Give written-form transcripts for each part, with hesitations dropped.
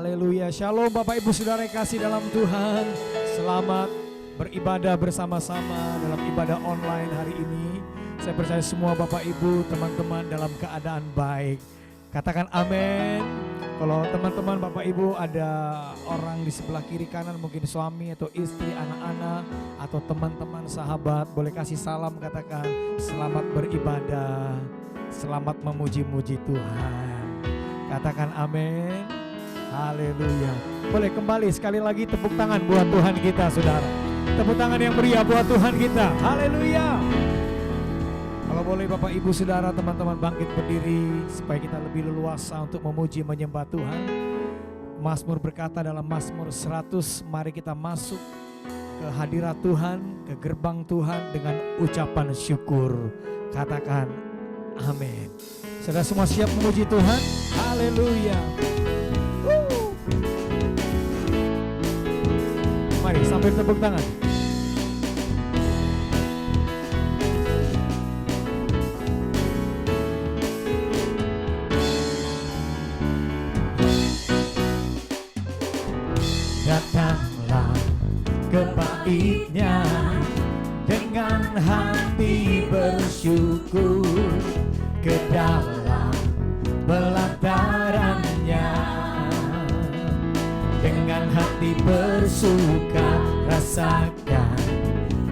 Haleluya. Shalom Bapak Ibu Saudara yang kasih dalam Tuhan. Selamat beribadah bersama-sama dalam ibadah online hari ini. Saya percaya semua Bapak Ibu, teman-teman dalam keadaan baik. Katakan amin. Kalau teman-teman Bapak Ibu ada orang di sebelah kiri kanan, mungkin suami atau istri, anak-anak atau teman-teman sahabat, boleh kasih salam, katakan selamat beribadah, selamat memuji-muji Tuhan. Katakan amin. Haleluya. Boleh kembali sekali lagi tepuk tangan buat Tuhan kita, saudara. Tepuk tangan yang meriah buat Tuhan kita. Haleluya. Kalau boleh Bapak Ibu Saudara, teman-teman bangkit berdiri supaya kita lebih leluasa untuk memuji menyembah Tuhan. Mazmur berkata dalam Mazmur 100, mari kita masuk ke hadirat Tuhan, ke gerbang Tuhan dengan ucapan syukur. Katakan amin. Saudara semua siap memuji Tuhan? Haleluya. Mari sambil tepuk tangan. Datanglah ke bait-Nya dengan hati bersyukur, ke dalam pelataran-Nya dengan hati bersuka. Rasakan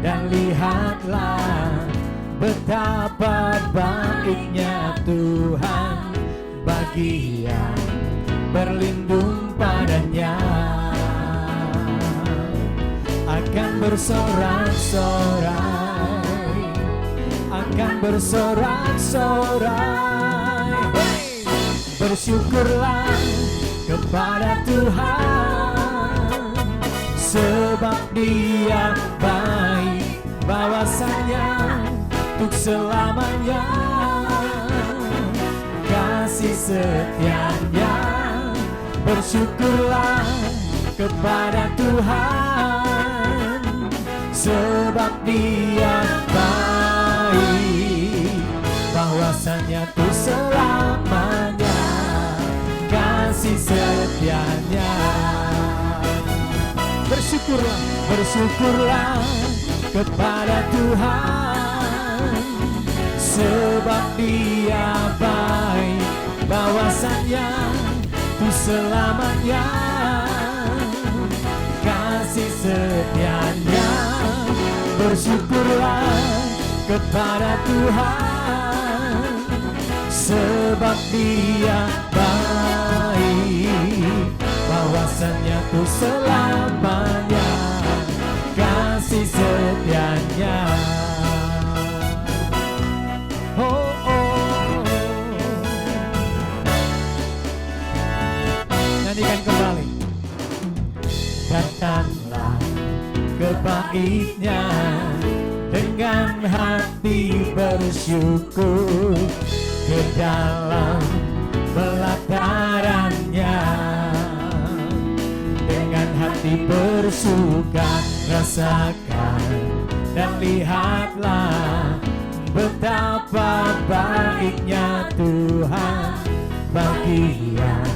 dan lihatlah betapa baiknya Tuhan bagi yang berlindung padanya. Akan bersorak-sorai, akan bersorak-sorai. Bersyukurlah kepada Tuhan, sebab Dia baik, bahwasanya untuk selamanya kasih setia-Nya. Bersyukurlah kepada Tuhan, sebab Dia baik, bahwasanya untuk selamanya kasih setia-Nya. Bersyukurlah, bersyukurlah kepada Tuhan, sebab Dia baik, bahwasanya untuk selamanya kasih setia-Nya. Bersyukurlah kepada Tuhan, sebab Dia baik, bahwasanya untuk selamanya kasih setia-Nya. Oh, oh. Nyanyikan kembali. Datanglah ke bait-Nya dengan hati bersyukur, ke dalam pelataran-Nya dengan hati bersuka. Rasakan dan lihatlah betapa baiknya Tuhan bagi yang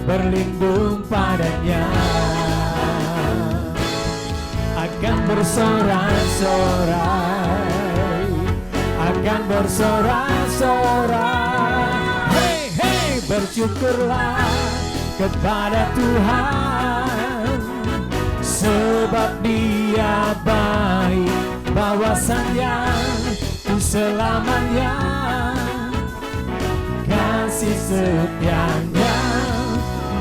berlindung padanya. Akan bersorak-sorai, akan bersorak-sorai. Hey, hey, bersyukurlah kepada Tuhan, sebab Dia baik, bahwasanya untuk selamanya kasih setia-Nya.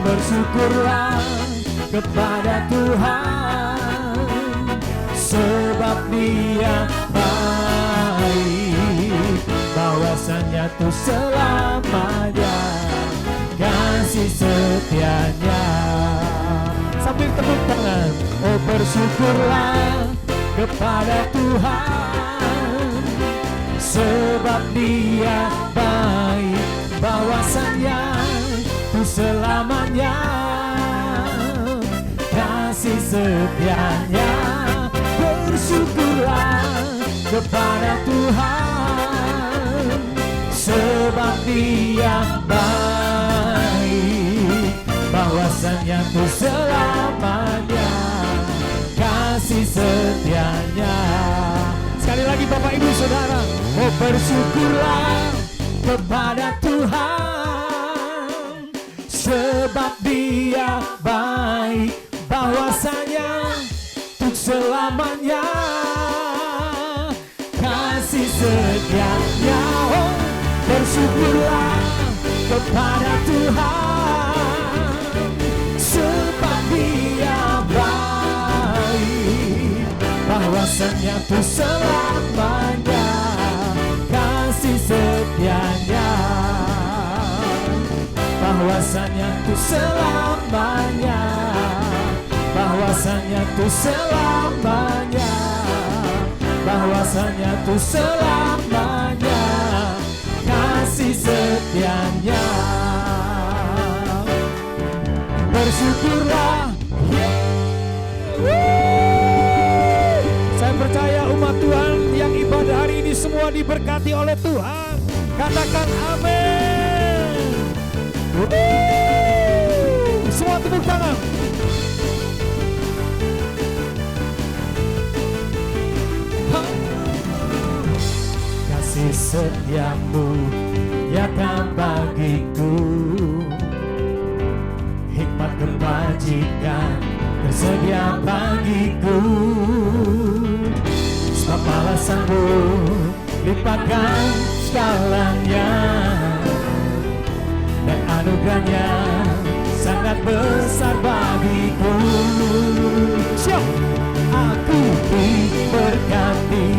Bersyukurlah kepada Tuhan, sebab Dia baik, bahwasanya untuk selamanya kasih setia-Nya. Sambil tepuk tangan. Oh, bersyukurlah kepada Tuhan, sebab Dia baik, bahwasanya untuk selamanya kasih setia-Nya. Bersyukurlah kepada Tuhan, sebab Dia baik, bahwasanya untuk selamanya, kasih setianya. Sekali lagi Bapak Ibu Saudara, oh bersyukurlah kepada Tuhan, sebab Dia baik, bahwasanya untuk selamanya, kasih setianya. Oh bersyukurlah kepada Tuhan, sebab Dia baik, bahwasanya untuk selamanya, kasih setianya, bahwasanya untuk selamanya, bahwasanya untuk selamanya, bahwasanya untuk selamanya, kasih setianya. Bersyukurlah. Saya percaya umat Tuhan yang ibadah hari ini semua diberkati oleh Tuhan. Katakan amin. Semua tepuk tangan. Kasih setiamu nyata bagiku, hikmat kebajikan tersedia bagiku, sebab alasanmu lipatkan segalanya, dan anugerahnya sangat besar bagiku. Aku diberkati,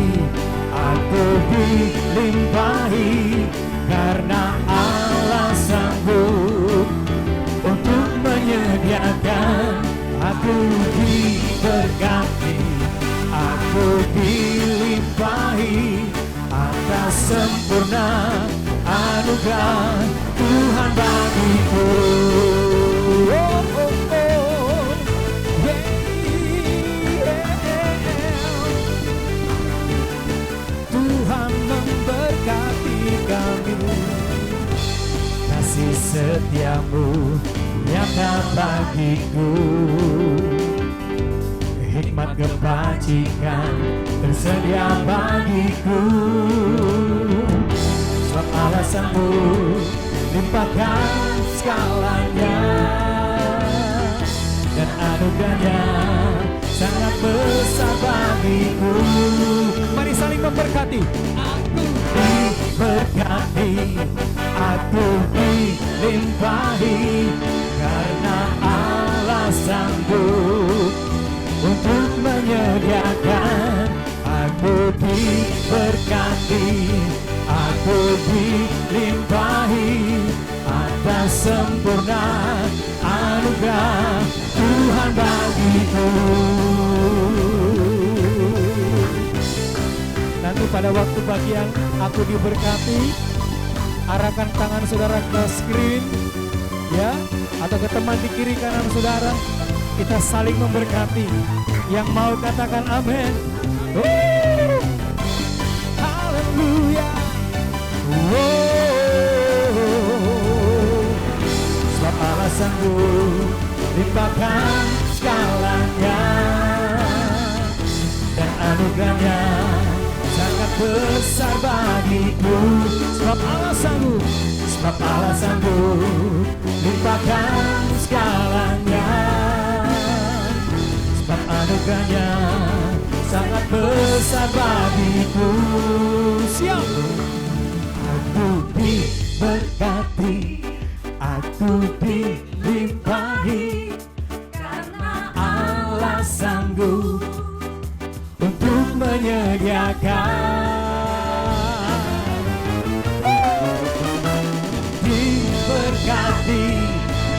aku dilimpahi, karena Allah sanggup untuk menyediakan. Aku diberkati, aku dilimpahi, atas sempurna anugerah Tuhan bagiku. Tuhan memberkati kami, kasih setiamu nyata bagiku, hikmat kebajikan tersedia bagiku, sebab alasanmu limpahkan segalanya, dan anugerahnya sangat besar bagiku. Mari saling memberkati. Aku diberkati, aku dilimpahi, karena Allah sanggup untuk menyediakan. Aku diberkati, aku dilimpahi, atas sempurna anugerah Tuhan bagiku. Nanti pada waktu bagian aku diberkati, arahkan tangan saudara ke screen, ya, atau ke teman di kiri kanan saudara. Kita saling memberkati. Yang mau katakan amin. Haleluya. Sebab Allah sanggup limpahkan segalanya, dan anugerahnya sangat besar bagiku. Sebab Allah sanggup limpahkan segalanya, sebab anugerahnya sangat besar bagiku. Siap. Aku diberkati, aku dilimpahi, karena Allah sanggup untuk menyediakan. Diberkati,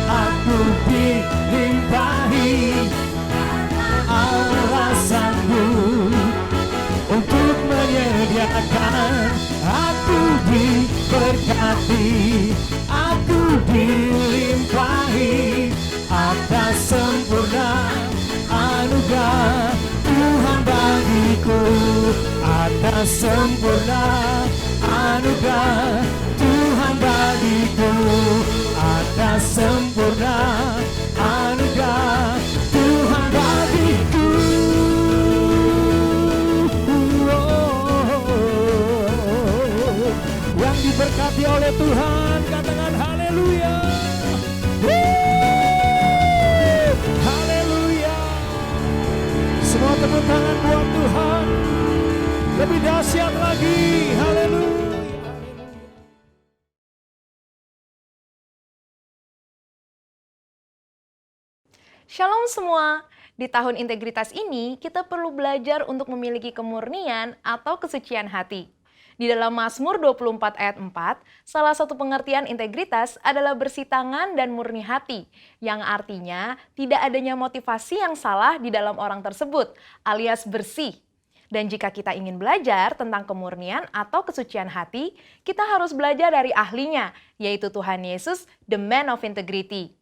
aku dilimpahi, Allah sanggup untuk menyediakan. Aku diberkati, aku dilimpahi, atas sempurna anugerah Tuhan bagiku, atas sempurna anugerah Tuhan bagiku, atas sempurna anugerah diberkati oleh Tuhan. Katakan haleluya. Haleluya. Semua tepuk tangan buat Tuhan. Lebih dahsyat lagi. Haleluya. Shalom semua. Di tahun integritas ini, kita perlu belajar untuk memiliki kemurnian atau kesucian hati. Di dalam Mazmur 24 ayat 4, salah satu pengertian integritas adalah bersih tangan dan murni hati, yang artinya tidak adanya motivasi yang salah di dalam orang tersebut, alias bersih. Dan jika kita ingin belajar tentang kemurnian atau kesucian hati, kita harus belajar dari ahlinya, yaitu Tuhan Yesus, the man of integrity.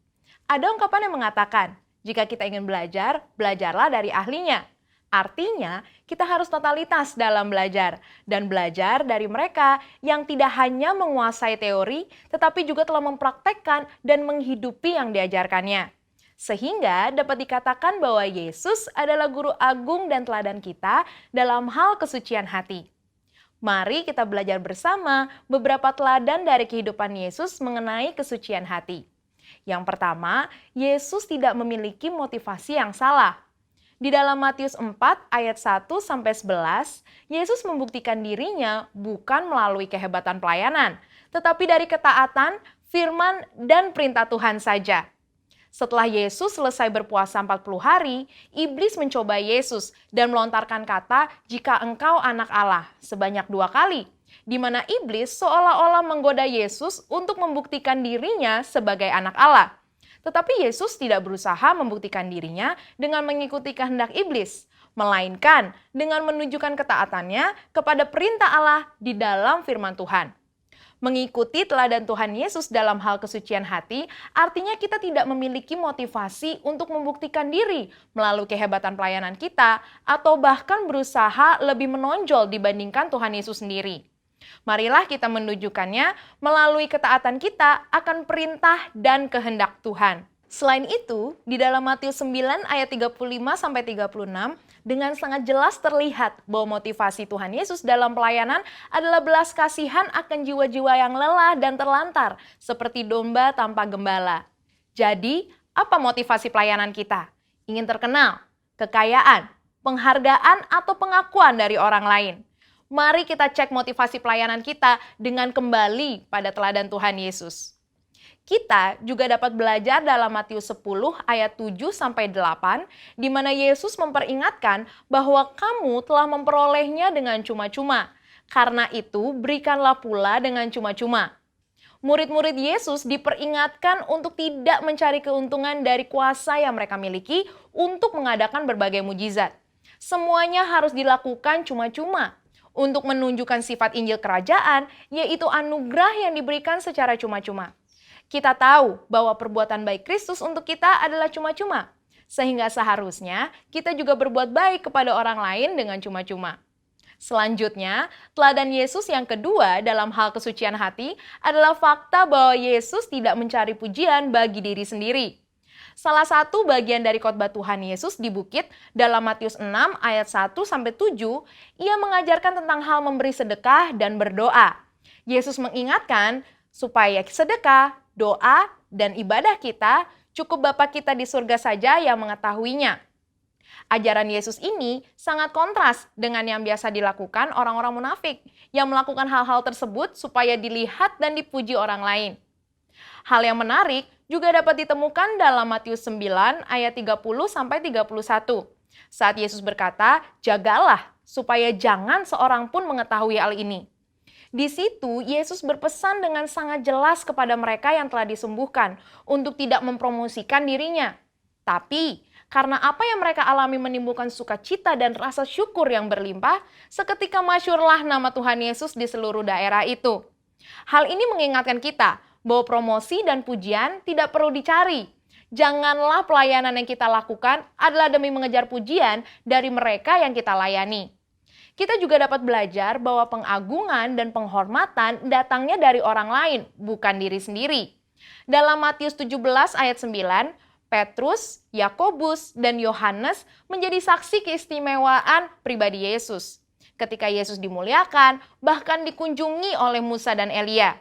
Ada ungkapan yang mengatakan, jika kita ingin belajar, belajarlah dari ahlinya. Artinya, kita harus totalitas dalam belajar dan belajar dari mereka yang tidak hanya menguasai teori, tetapi juga telah mempraktekkan dan menghidupi yang diajarkannya. Sehingga dapat dikatakan bahwa Yesus adalah guru agung dan teladan kita dalam hal kesucian hati. Mari kita belajar bersama beberapa teladan dari kehidupan Yesus mengenai kesucian hati. Yang pertama, Yesus tidak memiliki motivasi yang salah. Di dalam Matius 4 ayat 1-11, Yesus membuktikan dirinya bukan melalui kehebatan pelayanan, tetapi dari ketaatan, firman, dan perintah Tuhan saja. Setelah Yesus selesai berpuasa 40 hari, iblis mencoba Yesus dan melontarkan kata, "Jika engkau anak Allah," sebanyak 2 kali. Di mana iblis seolah-olah menggoda Yesus untuk membuktikan dirinya sebagai anak Allah. Tetapi Yesus tidak berusaha membuktikan dirinya dengan mengikuti kehendak iblis, melainkan dengan menunjukkan ketaatannya kepada perintah Allah di dalam firman Tuhan. Mengikuti teladan Tuhan Yesus dalam hal kesucian hati, artinya kita tidak memiliki motivasi untuk membuktikan diri melalui kehebatan pelayanan kita, atau bahkan berusaha lebih menonjol dibandingkan Tuhan Yesus sendiri. Marilah kita menunjukkannya melalui ketaatan kita akan perintah dan kehendak Tuhan. Selain itu, di dalam Matius 9 ayat 35-36, dengan sangat jelas terlihat bahwa motivasi Tuhan Yesus dalam pelayanan adalah belas kasihan akan jiwa-jiwa yang lelah dan terlantar, seperti domba tanpa gembala. Jadi, apa motivasi pelayanan kita? Ingin terkenal, kekayaan, penghargaan, atau pengakuan dari orang lain? Mari kita cek motivasi pelayanan kita dengan kembali pada teladan Tuhan Yesus. Kita juga dapat belajar dalam Matius 10 ayat 7-8, di mana Yesus memperingatkan bahwa kamu telah memperolehnya dengan cuma-cuma. Karena itu, berikanlah pula dengan cuma-cuma. Murid-murid Yesus diperingatkan untuk tidak mencari keuntungan dari kuasa yang mereka miliki untuk mengadakan berbagai mujizat. Semuanya harus dilakukan cuma-cuma. Untuk menunjukkan sifat Injil Kerajaan, yaitu anugerah yang diberikan secara cuma-cuma. Kita tahu bahwa perbuatan baik Kristus untuk kita adalah cuma-cuma, sehingga seharusnya kita juga berbuat baik kepada orang lain dengan cuma-cuma. Selanjutnya, teladan Yesus yang kedua dalam hal kesucian hati adalah fakta bahwa Yesus tidak mencari pujian bagi diri sendiri. Salah satu bagian dari khotbah Tuhan Yesus di bukit dalam Matius 6 ayat 1-7, ia mengajarkan tentang hal memberi sedekah dan berdoa. Yesus mengingatkan supaya sedekah, doa, dan ibadah kita cukup Bapa kita di surga saja yang mengetahuinya. Ajaran Yesus ini sangat kontras dengan yang biasa dilakukan orang-orang munafik yang melakukan hal-hal tersebut supaya dilihat dan dipuji orang lain. Hal yang menarik juga dapat ditemukan dalam Matius 9 ayat 30-31. Saat Yesus berkata, "Jagalah supaya jangan seorang pun mengetahui hal ini." Di situ Yesus berpesan dengan sangat jelas kepada mereka yang telah disembuhkan untuk tidak mempromosikan dirinya. Tapi karena apa yang mereka alami menimbulkan sukacita dan rasa syukur yang berlimpah, seketika masyhurlah nama Tuhan Yesus di seluruh daerah itu. Hal ini mengingatkan kita bahwa promosi dan pujian tidak perlu dicari. Janganlah pelayanan yang kita lakukan adalah demi mengejar pujian dari mereka yang kita layani. Kita juga dapat belajar bahwa pengagungan dan penghormatan datangnya dari orang lain, bukan diri sendiri. Dalam Matius 17 ayat 9, Petrus, Yakobus, dan Yohanes menjadi saksi keistimewaan pribadi Yesus. Ketika Yesus dimuliakan, bahkan dikunjungi oleh Musa dan Elia.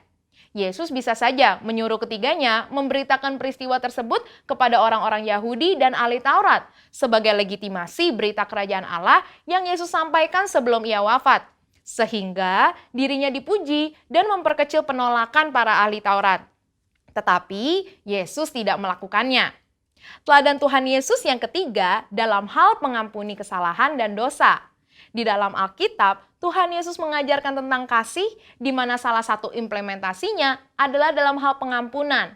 Yesus bisa saja menyuruh ketiganya memberitakan peristiwa tersebut kepada orang-orang Yahudi dan ahli Taurat sebagai legitimasi berita kerajaan Allah yang Yesus sampaikan sebelum ia wafat, sehingga dirinya dipuji dan memperkecil penolakan para ahli Taurat. Tetapi Yesus tidak melakukannya. Teladan Tuhan Yesus yang ketiga dalam hal mengampuni kesalahan dan dosa. Di dalam Alkitab, Tuhan Yesus mengajarkan tentang kasih, di mana salah satu implementasinya adalah dalam hal pengampunan.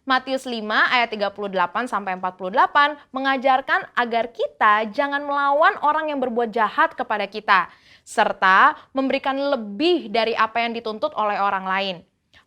Matius 5 ayat 38-48 mengajarkan agar kita jangan melawan orang yang berbuat jahat kepada kita, serta memberikan lebih dari apa yang dituntut oleh orang lain.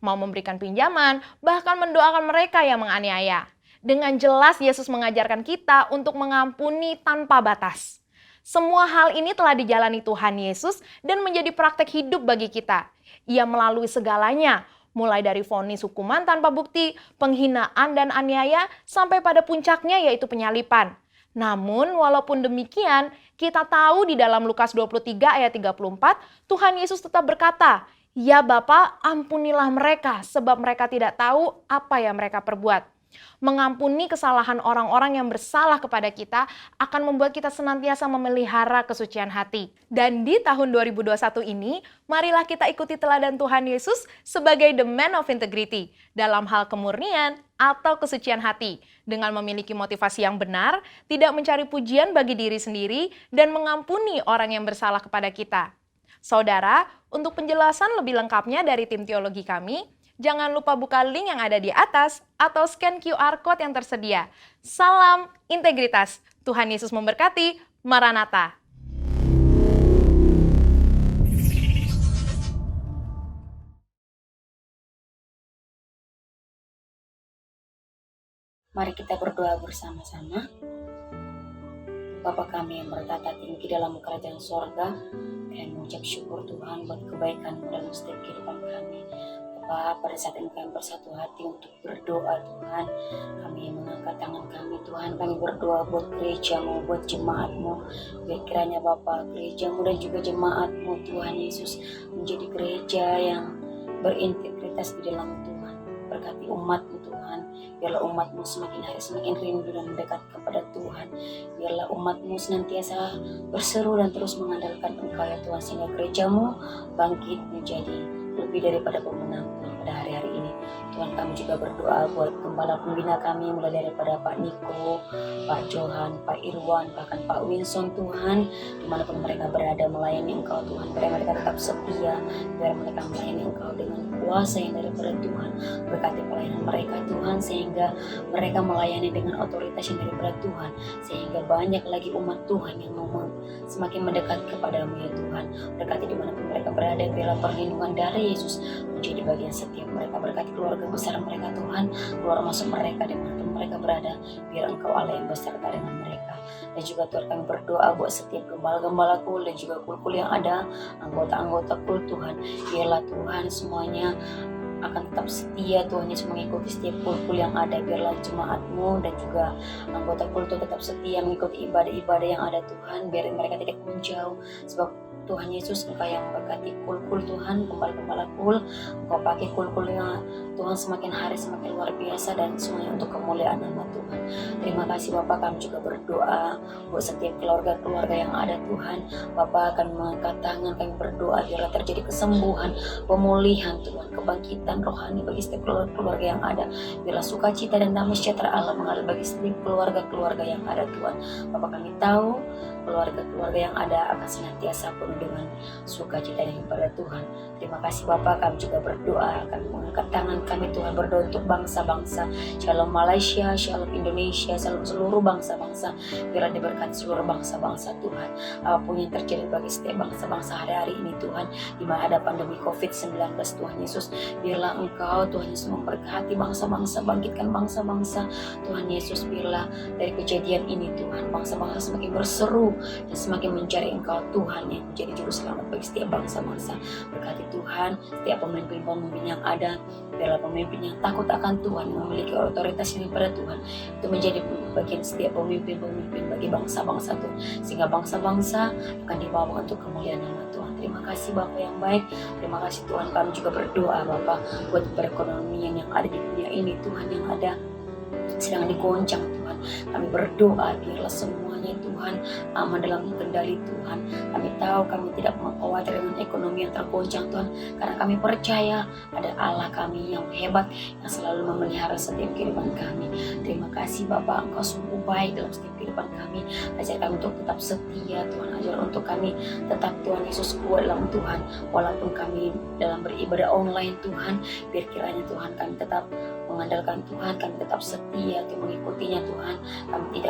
Mau memberikan pinjaman, bahkan mendoakan mereka yang menganiaya. Dengan jelas Yesus mengajarkan kita untuk mengampuni tanpa batas. Semua hal ini telah dijalani Tuhan Yesus dan menjadi praktek hidup bagi kita. Ia melalui segalanya, mulai dari vonis hukuman tanpa bukti, penghinaan dan aniaya, sampai pada puncaknya yaitu penyalipan. Namun walaupun demikian, kita tahu di dalam Lukas 23 ayat 34, Tuhan Yesus tetap berkata, "Ya Bapa, ampunilah mereka, sebab mereka tidak tahu apa yang mereka perbuat." Mengampuni kesalahan orang-orang yang bersalah kepada kita akan membuat kita senantiasa memelihara kesucian hati. Dan di tahun 2021 ini, marilah kita ikuti teladan Tuhan Yesus sebagai the man of integrity dalam hal kemurnian atau kesucian hati, dengan memiliki motivasi yang benar, tidak mencari pujian bagi diri sendiri, dan mengampuni orang yang bersalah kepada kita. Saudara, untuk penjelasan lebih lengkapnya dari tim teologi kami, jangan lupa buka link yang ada di atas atau scan QR Code yang tersedia. Salam integritas. Tuhan Yesus memberkati. Maranatha. Mari kita berdoa bersama-sama. Bapa kami yang bertata tinggi dalam kerajaan sorga, kami mengucap syukur Tuhan buat kebaikan-Mu dalam setiap kehidupan kami. Bapa, pada saat ini kami bersatu hati untuk berdoa Tuhan. Kami mengangkat tangan kami Tuhan, kami berdoa buat gereja-Mu, buat jemaat-Mu. Biar kiranya Bapa, gereja-Mu dan juga jemaat-Mu Tuhan Yesus menjadi gereja yang berintegritas di dalam Tuhan. Berkati umat-Mu Tuhan, biarlah umat-Mu semakin hari semakin rindu dan mendekat kepada Tuhan. Biarlah umat-Mu senantiasa berseru dan terus mengandalkan Engkau ya Tuhan, sehingga gereja-Mu bangkit menjadi lebih daripada pemenang Tuhan pada hari-hari ini. Tuhan, kami juga berdoa buat gembala pembina kami, mulai daripada Pak Niko, Pak Johan, Pak Irwan, bahkan Pak Winson Tuhan, dimanapun mereka berada melayani Engkau Tuhan, biar mereka tetap setia, biar mereka melayani Engkau dengan kuasa yang daripada Tuhan. Berkati pelayanan mereka Tuhan, sehingga mereka melayani dengan otoritas yang daripada Tuhan, sehingga banyak lagi umat Tuhan yang mau semakin mendekat kepada-Mu ya Tuhan. Berkati dimanapun mereka berada, biarlah perlindungan dari Yesus menjadi bagian setiap mereka. Berkati keluarga besar mereka Tuhan, keluar masuk mereka dimanapun mereka berada, biar Engkau Allah yang beserta dengan mereka. Dan juga Tuhan, kami berdoa buat setiap gembala-gembala kul dan juga kul-kul yang ada, anggota-anggota kul Tuhan, biarlah Tuhan semuanya akan tetap setia Tuhan Yesus mengikuti setiap kul-kul yang ada. Biarlah jemaat-Mu dan juga anggota kul Tuhan tetap setia mengikuti ibadah-ibadah yang ada Tuhan, biar mereka tidak menjauh, sebab Tuhan Yesus Engkau yang memberkati kul-kul Tuhan, gembala-gembala kul, Engkau pakai kul-kulnya Tuhan semakin hari semakin luar biasa, dan semuanya untuk kemuliaan nama Tuhan. Terima kasih Bapak, kami juga berdoa buat setiap keluarga-keluarga yang ada Tuhan. Bapak akan mengangkat tangan, kami berdoa biarlah terjadi kesembuhan, pemulihan Tuhan, kebangkitan rohani bagi setiap keluarga yang ada. Biarlah sukacita dan damai sejahtera Allah mengalir bagi setiap keluarga-keluarga yang ada Tuhan. Bapak, kami tahu keluarga-keluarga yang ada akan senantiasa penuh dengan sukacita daripada Tuhan. Terima kasih Bapak, kami juga berdoa, kami mengangkat tangan kami Tuhan, berdoa untuk bangsa-bangsa. Shalom Malaysia, Shalom Indonesia, Shalom seluruh bangsa-bangsa. Biarlah diberkati seluruh bangsa-bangsa Tuhan. Apapun yang terjadi bagi setiap bangsa-bangsa hari-hari ini Tuhan, di mana ada pandemi COVID-19 Tuhan Yesus, biarlah Engkau Tuhan Yesus memberkati bangsa-bangsa, bangkitkan bangsa-bangsa Tuhan Yesus. Biarlah dari kejadian ini Tuhan, bangsa-bangsa semakin berseru dan semakin mencari Engkau Tuhan yang menjadi menjadi juru selamat bagi setiap bangsa-bangsa. Berkati Tuhan setiap pemimpin-pemimpin yang ada, biarlah pemimpin yang takut akan Tuhan, yang memiliki otoritas yang pada Tuhan, itu menjadi bagian setiap pemimpin-pemimpin bagi bangsa-bangsa Tuhan, sehingga bangsa-bangsa akan dibawa untuk kemuliaan nama Tuhan. Terima kasih Bapa yang baik, terima kasih Tuhan. Kami juga berdoa Bapa buat perekonomian yang ada di dunia ini Tuhan, yang ada sedang digoncang Tuhan. Kami berdoa biarlah semuanya Tuhan aman dalam kendali Tuhan. Kami tahu kami tidak khawatir dengan ekonomi yang tergoncang Tuhan, karena kami percaya ada Allah kami yang hebat yang selalu memelihara setiap kehidupan kami. Terima kasih Bapa, Engkau sungguh baik dalam setiap kehidupan kami. Ajar kami untuk tetap setia Tuhan, ajar untuk kami tetap Tuhan Yesus kuat dalam Tuhan, walaupun kami dalam beribadah online Tuhan. Biar kiranya Tuhan kami tetap mengandalkan Tuhan, kami tetap setia untuk mengikutinya Tuhan. Kami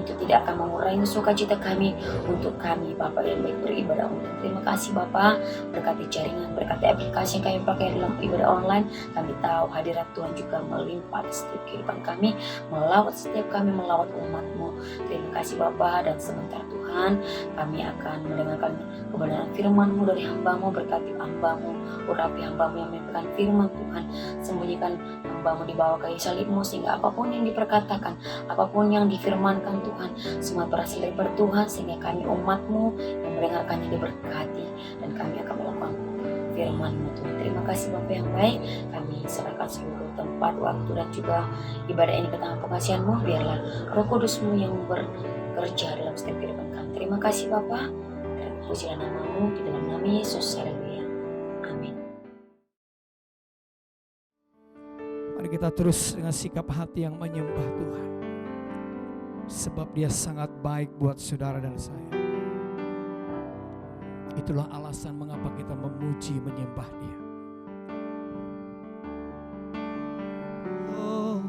tidak akan mengurangi sukacita kami untuk kami Bapa yang baik beribadah online. Terima kasih Bapa, berkati jaringan, berkati aplikasi yang kami pakai dalam ibadah online. Kami tahu hadirat Tuhan juga melimpah di setiap kehidupan kami, melawat setiap kami, melawat umat-Mu. Terima kasih Bapa, dan sebentar Tuhan kami akan mendengarkan kebenaran firman-Mu dari hamba-Mu. Berkati hamba-Mu, urapi hamba-Mu yang menyampaikan firman Tuhan, sembunyikan hamba-Mu di bawah kayu salib-Mu, sehingga apapun yang diperkatakan, apapun yang difirmankan Tuhan, semua berasal dari Tuhan, sehingga kami umat-Mu yang mendengarkannya diberkati, dan kami akan melakukan firman-Mu Tuhan. Terima kasih Bapa yang baik, kami serahkan seluruh tempat, waktu, dan juga ibadah ini ke tangan pengasihan-Mu. Biarlah Roh Kudus-Mu yang bekerja dalam setiap kehidupan kami. Terima kasih Bapa, dan pujilah nama-Mu di dalam nama Yesus. Haleluya. Amin. Mari kita terus dengan sikap hati yang menyembah Tuhan, sebab Dia sangat baik buat saudara dan saya. Itulah alasan mengapa kita memuji, menyembah Dia. Oh,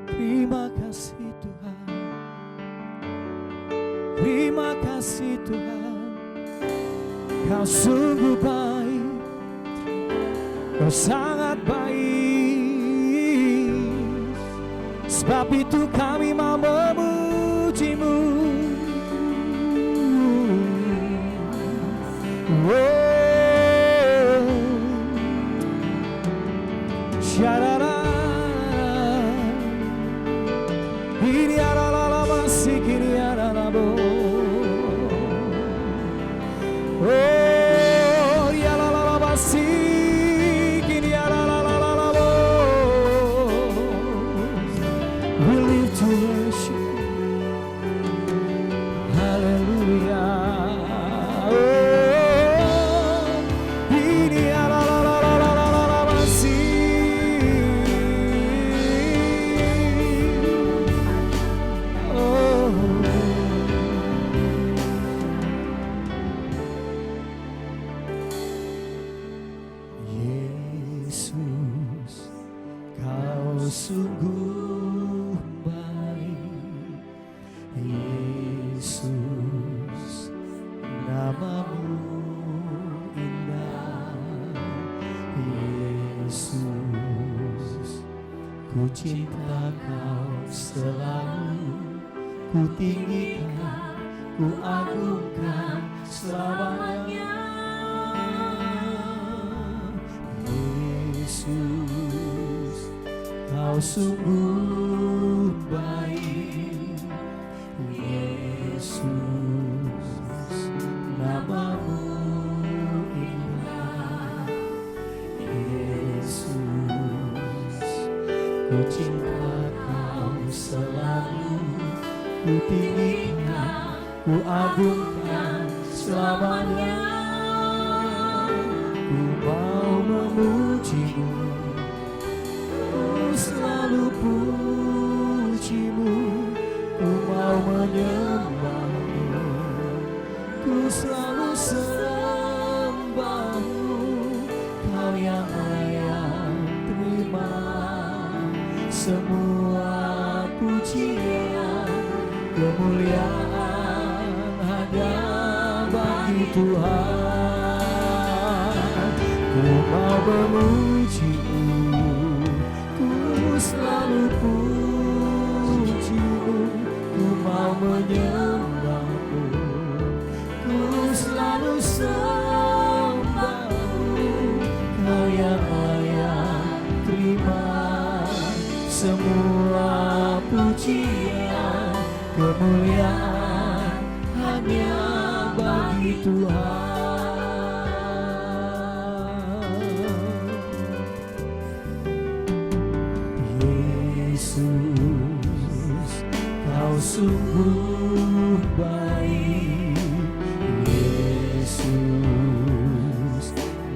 terima kasih Tuhan, terima kasih Tuhan. Kau sungguh baik, Kau sangat baik. Sebab itu kami mau memuji-Mu. Oh, syarara, ini adalah masih kini adalah bo. Oh, ya la masih kini adalah bo. We live to worship. Hallelujah. Sungguh baik, Yesus, nama-Mu indah. Yesus, ku cinta Kau selalu, ku tinggikan, ku agungkan selamanya. Yesus, Kau sungguh baik, Yesus, nama-Mu indah. Yesus, ku cinta Kau selalu, ku tinggikan, ku agungkan selamanya. Ku mau memuji-Mu, selalu puji-Mu, ku mau menyembah-Mu, ku selalu sembah-Mu. Kau yang layak terima semua pujian, kemuliaan hanya bagi Tuhan. Ku mau memuji-Mu, selalu puji-Mu, ku mau menyembah-Mu, ku kemuliaan hanya bagi Tuhan. Yesus, Kau sungguh baik. Yesus,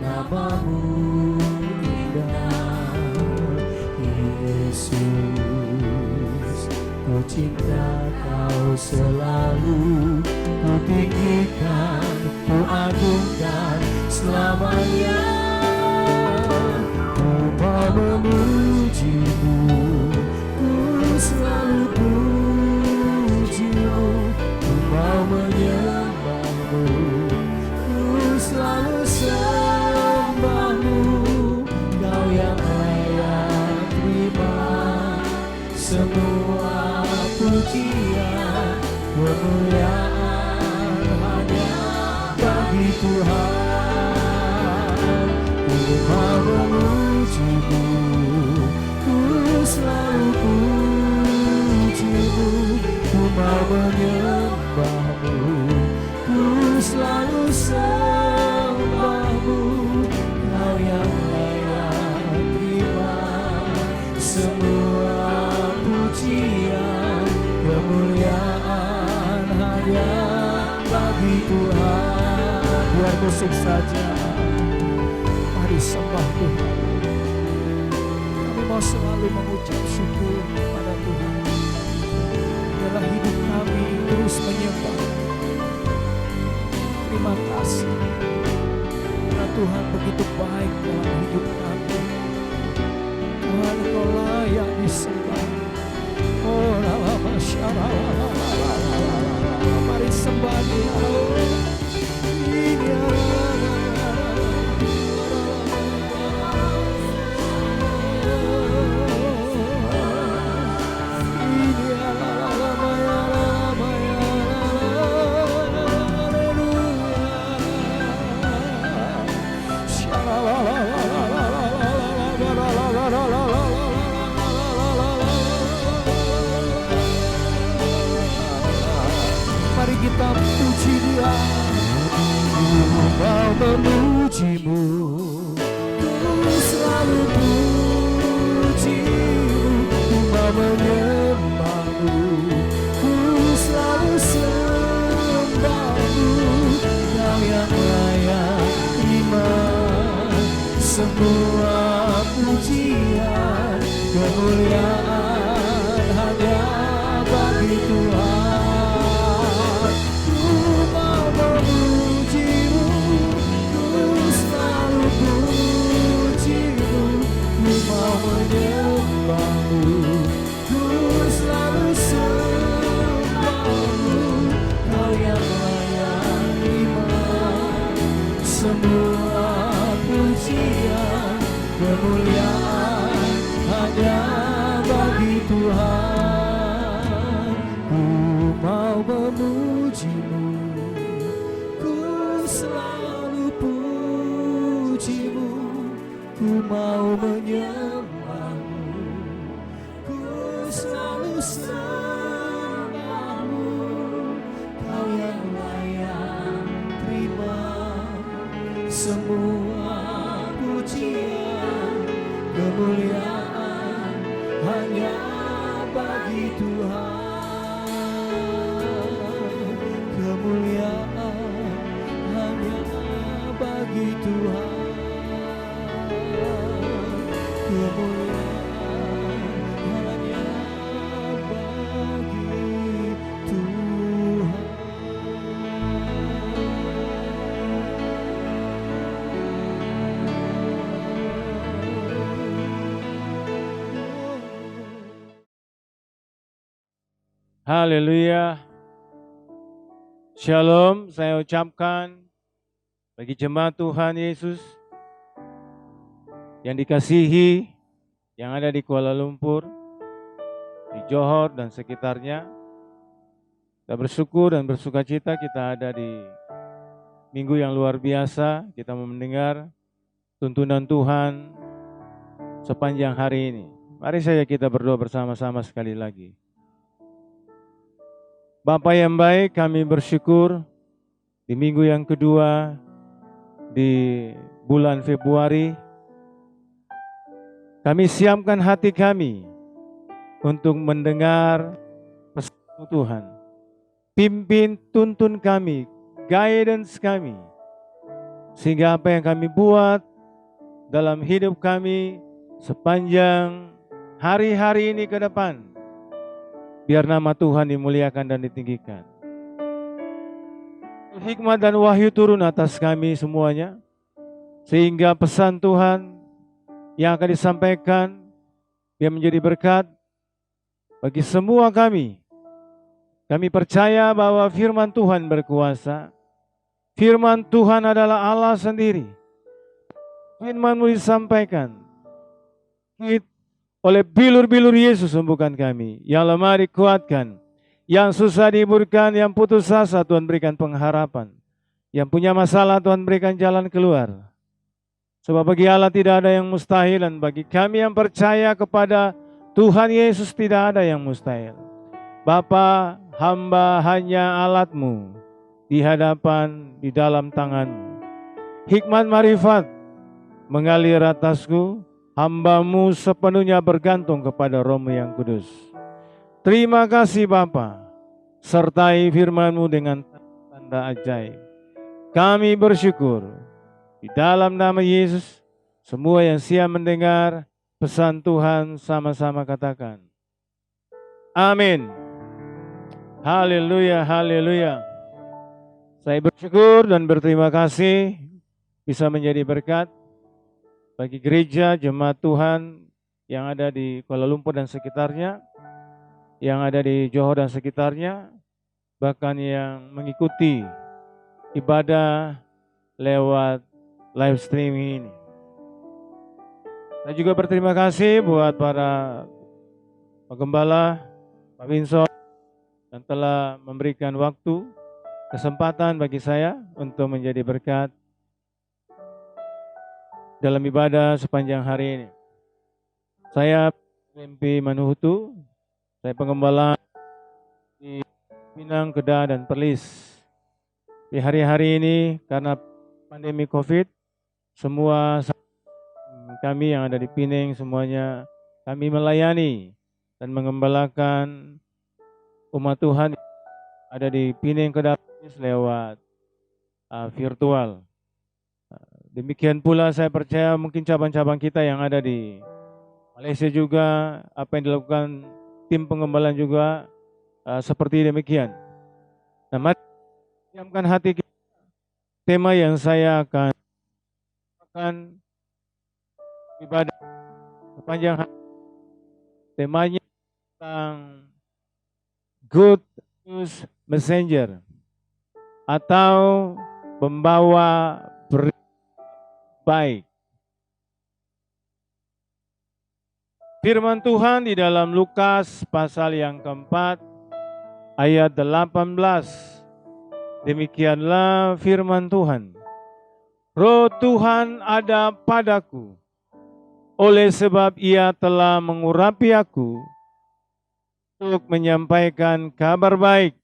namamu indah. Yesus, ku cinta Kau selalu, ku tinggikan, ku agungkan selamanya. Ku mau memujimu, ku selalu pujimu, ku mau menyembahmu, ku selalu sembahmu. Kau yang layak terima semua pujian, kemuliaan hanya bagi Tuhan. Ku mau memujimu, ku selalu pujimu, ku mau menyembahmu, ku selalu sembahmu. Kau yang layak terima semua pujian, kemuliaan hanya bagi Tuhan. Biar musik saja, mari sembah Tuhan. Kami mau selalu mengucap syukur pada Tuhan. Biarlah hidup kami terus menyembah. Terima kasih karena Tuhan begitu baik dalam hidup kami. Tuhan, Kau layak disembah. Oh, mari sembah Dia. Mari kita puji Dia. Ku mau memujimu, ku selalu pujimu, ku mau menyembahmu, ku selalu sembahmu. Kau yang layak terima semua pujian, kemuliaan hanya bagi Tuhan. Ku mau memujimu, ku selalu pujimu, ku mau menyembahmu, ku selalu sembahmu. Kau yang layak terima semua pujian, kemuliaan hanya bagi Tuhan. Ku mau memujimu, ku selalu pujimu, ku mau menyembahmu, ku selalu sembahmu. Kau yang layak terima semua pujian, kemuliaan hanya bagi Tuhan. Kemuliaan hanya bagi Tuhan. Kemuliaan hanya bagi Tuhan. Haleluya. Shalom, saya ucapkan bagi jemaat Tuhan Yesus yang dikasihi, yang ada di Kuala Lumpur, di Johor dan sekitarnya. Kita bersyukur dan bersuka cita kita ada di minggu yang luar biasa. Kita mendengar tuntunan Tuhan sepanjang hari ini. Mari saja kita berdoa bersama-sama sekali lagi. Bapa yang baik, kami bersyukur di minggu yang kedua di bulan Februari, kami siapkan hati kami untuk mendengar pesan Tuhan. Pimpin, tuntun kami, guidance kami, sehingga apa yang kami buat dalam hidup kami sepanjang hari-hari ini ke depan, biar nama Tuhan dimuliakan dan ditinggikan. Hikmat dan wahyu turun atas kami semuanya, sehingga pesan Tuhan yang akan disampaikan biar menjadi berkat bagi semua kami. Kami percaya bahwa firman Tuhan berkuasa. Firman Tuhan adalah Allah sendiri. Firman-Mu disampaikan oleh bilur-bilur Yesus, sembuhkan kami. Yang lemah dikuatkan, yang susah dihiburkan, yang putus asa Tuhan berikan pengharapan. Yang punya masalah Tuhan berikan jalan keluar. Sebab bagi Allah tidak ada yang mustahil, dan bagi kami yang percaya kepada Tuhan Yesus tidak ada yang mustahil. Bapa, hamba hanya alat-Mu di hadapan, di dalam tangan-Mu. Hikmat marifat mengalir atasku, hamba-Mu sepenuhnya bergantung kepada Roh-Mu yang kudus. Terima kasih Bapa, sertai firman-Mu dengan tanda ajaib. Kami bersyukur, di dalam nama Yesus, semua yang siap mendengar pesan Tuhan sama-sama katakan, amin. Haleluya, haleluya. Saya bersyukur dan berterima kasih bisa menjadi berkat bagi gereja jemaat Tuhan yang ada di Kuala Lumpur dan sekitarnya, yang ada di Johor dan sekitarnya, bahkan yang mengikuti ibadah lewat live streaming ini. Saya juga berterima kasih buat para penggembala, Pak Winsor, yang telah memberikan waktu, kesempatan bagi saya untuk menjadi berkat dalam ibadah sepanjang hari ini. Saya MP Manuhutu, saya penggembala di Pinang, Kedah, dan Perlis. Di hari-hari ini karena pandemi COVID, semua kami yang ada di Pinang semuanya kami melayani dan mengembalakan umat Tuhan ada di Pinang, Kedah, lewat virtual. Demikian pula saya percaya mungkin cabang-cabang kita yang ada di Malaysia juga, apa yang dilakukan tim pengembalaan juga seperti demikian. Nah, mari siapkan hati kita. Tema yang saya akan ibadah sepanjang hari, temanya tentang Good News Messenger, atau pembawa berita baik. Firman Tuhan di dalam Lukas pasal yang keempat ayat 18. Demikianlah firman Tuhan. Roh Tuhan ada padaku, oleh sebab Ia telah mengurapi aku untuk menyampaikan kabar baik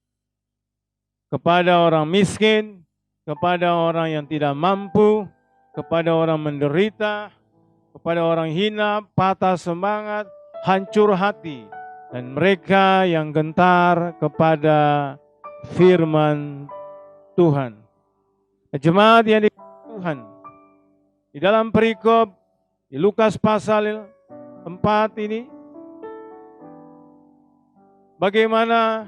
kepada orang miskin, kepada orang yang tidak mampu, kepada orang menderita, kepada orang hina, patah semangat, hancur hati, dan mereka yang gentar kepada firman Tuhan. Jemaat yang dikasihi Tuhan, di dalam perikop di Lukas pasal 4 ini, bagaimana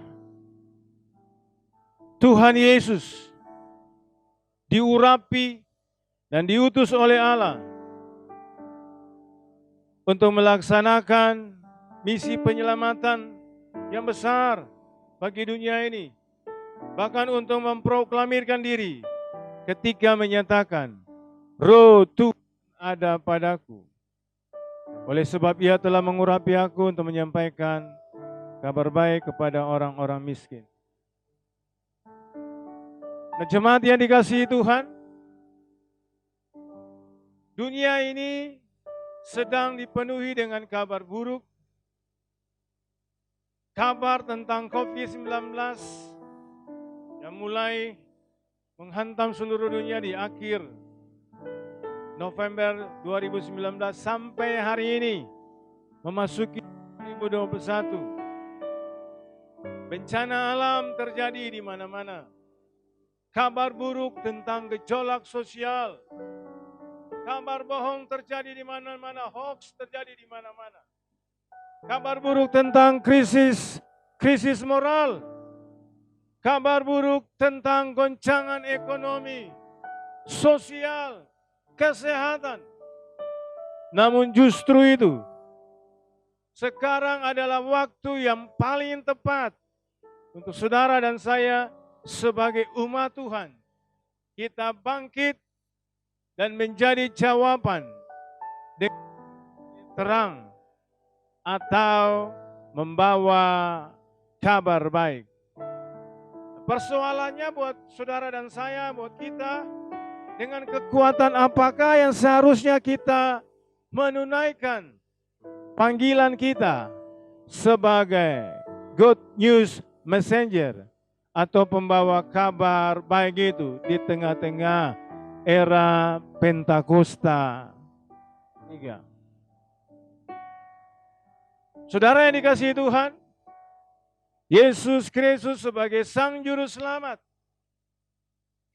Tuhan Yesus diurapi dan diutus oleh Allah untuk melaksanakan misi penyelamatan yang besar bagi dunia ini. Bahkan untuk memproklamirkan diri ketika menyatakan, Roh Tuhan ada padaku, oleh sebab Ia telah mengurapi aku untuk menyampaikan kabar baik kepada orang-orang miskin. Nah, jemaat yang dikasihi Tuhan, dunia ini sedang dipenuhi dengan kabar buruk, kabar tentang COVID-19 yang mulai menghantam seluruh dunia di akhir November 2019 sampai hari ini memasuki 2021. Bencana alam terjadi di mana-mana. Kabar buruk tentang gejolak sosial. Kabar bohong terjadi di mana-mana, hoax terjadi di mana-mana. Kabar buruk tentang krisis moral. Kabar buruk tentang goncangan ekonomi, sosial, kesehatan. Namun justru itu, sekarang adalah waktu yang paling tepat untuk saudara dan saya sebagai umat Tuhan. Kita bangkit dan menjadi jawaban dengan terang atau membawa kabar baik. Persoalannya buat saudara dan saya, buat kita, dengan kekuatan apakah yang seharusnya kita menunaikan panggilan kita sebagai good news messenger atau pembawa kabar baik itu di tengah-tengah era Pentakosta. Saudara yang dikasihi Tuhan, Yesus Kristus sebagai Sang Juru Selamat,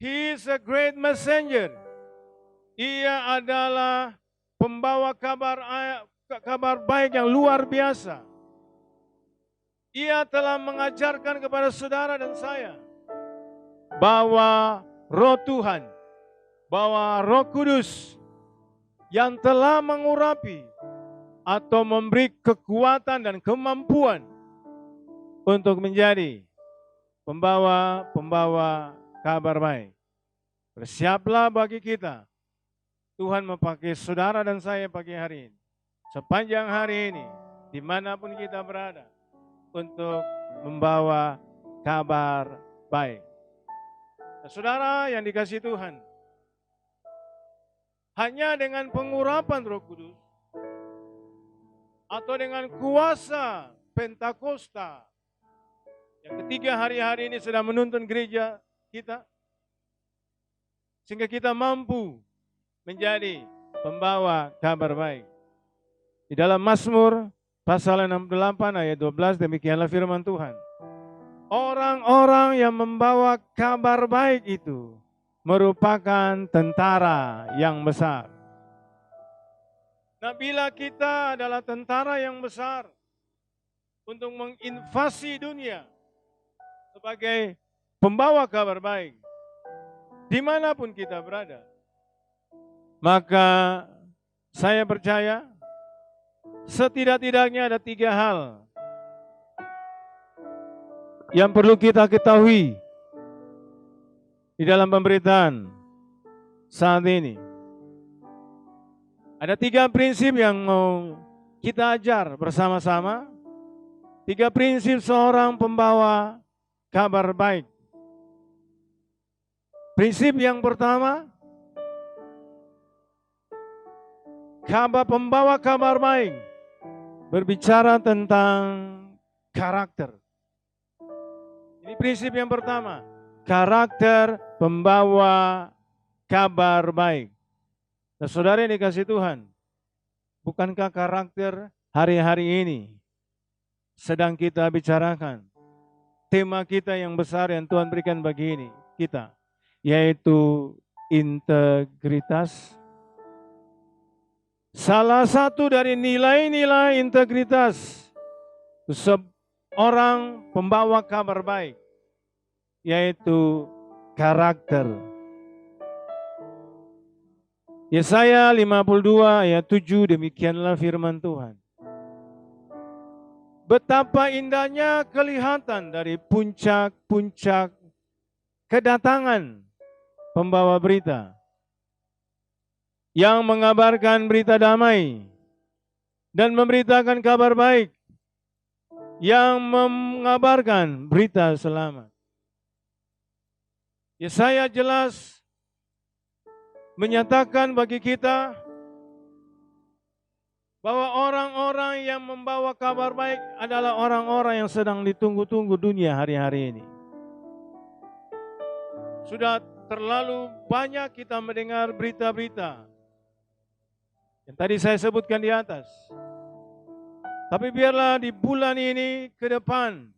He is a great messenger. Ia adalah pembawa kabar baik yang luar biasa. Ia telah mengajarkan kepada saudara dan saya bahwa Roh Tuhan, bahwa Roh Kudus yang telah mengurapi atau memberi kekuatan dan kemampuan untuk menjadi pembawa kabar baik. Bersiaplah bagi kita. Tuhan memakai saudara dan saya pagi hari ini, sepanjang hari ini, dimanapun kita berada, untuk membawa kabar baik. Nah, saudara yang dikasihi Tuhan, hanya dengan pengurapan Roh Kudus atau dengan kuasa Pentakosta yang ketiga hari-hari ini sedang menuntun gereja kita, sehingga kita mampu menjadi pembawa kabar baik. Di dalam Mazmur pasal 68 ayat 12 demikianlah firman Tuhan. Orang-orang yang membawa kabar baik itu merupakan tentara yang besar. Nah, bila kita adalah tentara yang besar untuk menginvasi dunia sebagai pembawa kabar baik, dimanapun kita berada, maka saya percaya setidak-tidaknya ada 3 hal yang perlu kita ketahui di dalam pemberitaan saat ini. Ada 3 prinsip yang mau kita ajar bersama-sama. 3 prinsip seorang pembawa kabar baik. Prinsip yang pertama, pembawa kabar baik berbicara tentang karakter. Ini prinsip yang pertama, karakter pembawa kabar baik. Nah, saudara yang dikasihi Tuhan, bukankah karakter hari-hari ini sedang kita bicarakan? Tema kita yang besar yang Tuhan berikan bagi kita, yaitu integritas. Salah satu dari nilai-nilai integritas seorang pembawa kabar baik, yaitu karakter. Yesaya 52 ayat 7 demikianlah firman Tuhan. Betapa indahnya kelihatan dari puncak-puncak kedatangan pembawa berita yang mengabarkan berita damai dan memberitakan kabar baik, yang mengabarkan berita selamat. Yesaya jelas menyatakan bagi kita bahwa orang-orang yang membawa kabar baik adalah orang-orang yang sedang ditunggu-tunggu dunia hari-hari ini. Sudah terlalu banyak kita mendengar berita-berita yang tadi saya sebutkan di atas. Tapi biarlah di bulan ini ke depan,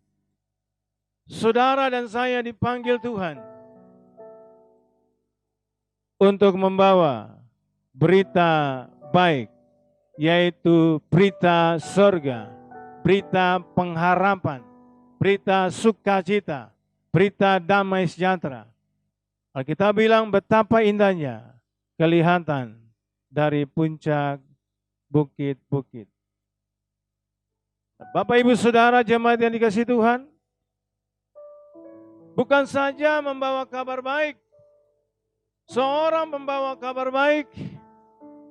saudara dan saya dipanggil Tuhan untuk membawa berita baik, yaitu berita surga, berita pengharapan, berita sukacita, berita damai sejahtera. Alkitab bilang betapa indahnya kelihatan dari puncak bukit-bukit. Bapak, Ibu, Saudara, jemaat yang dikasihi Tuhan, bukan saja membawa kabar baik, seorang pembawa kabar baik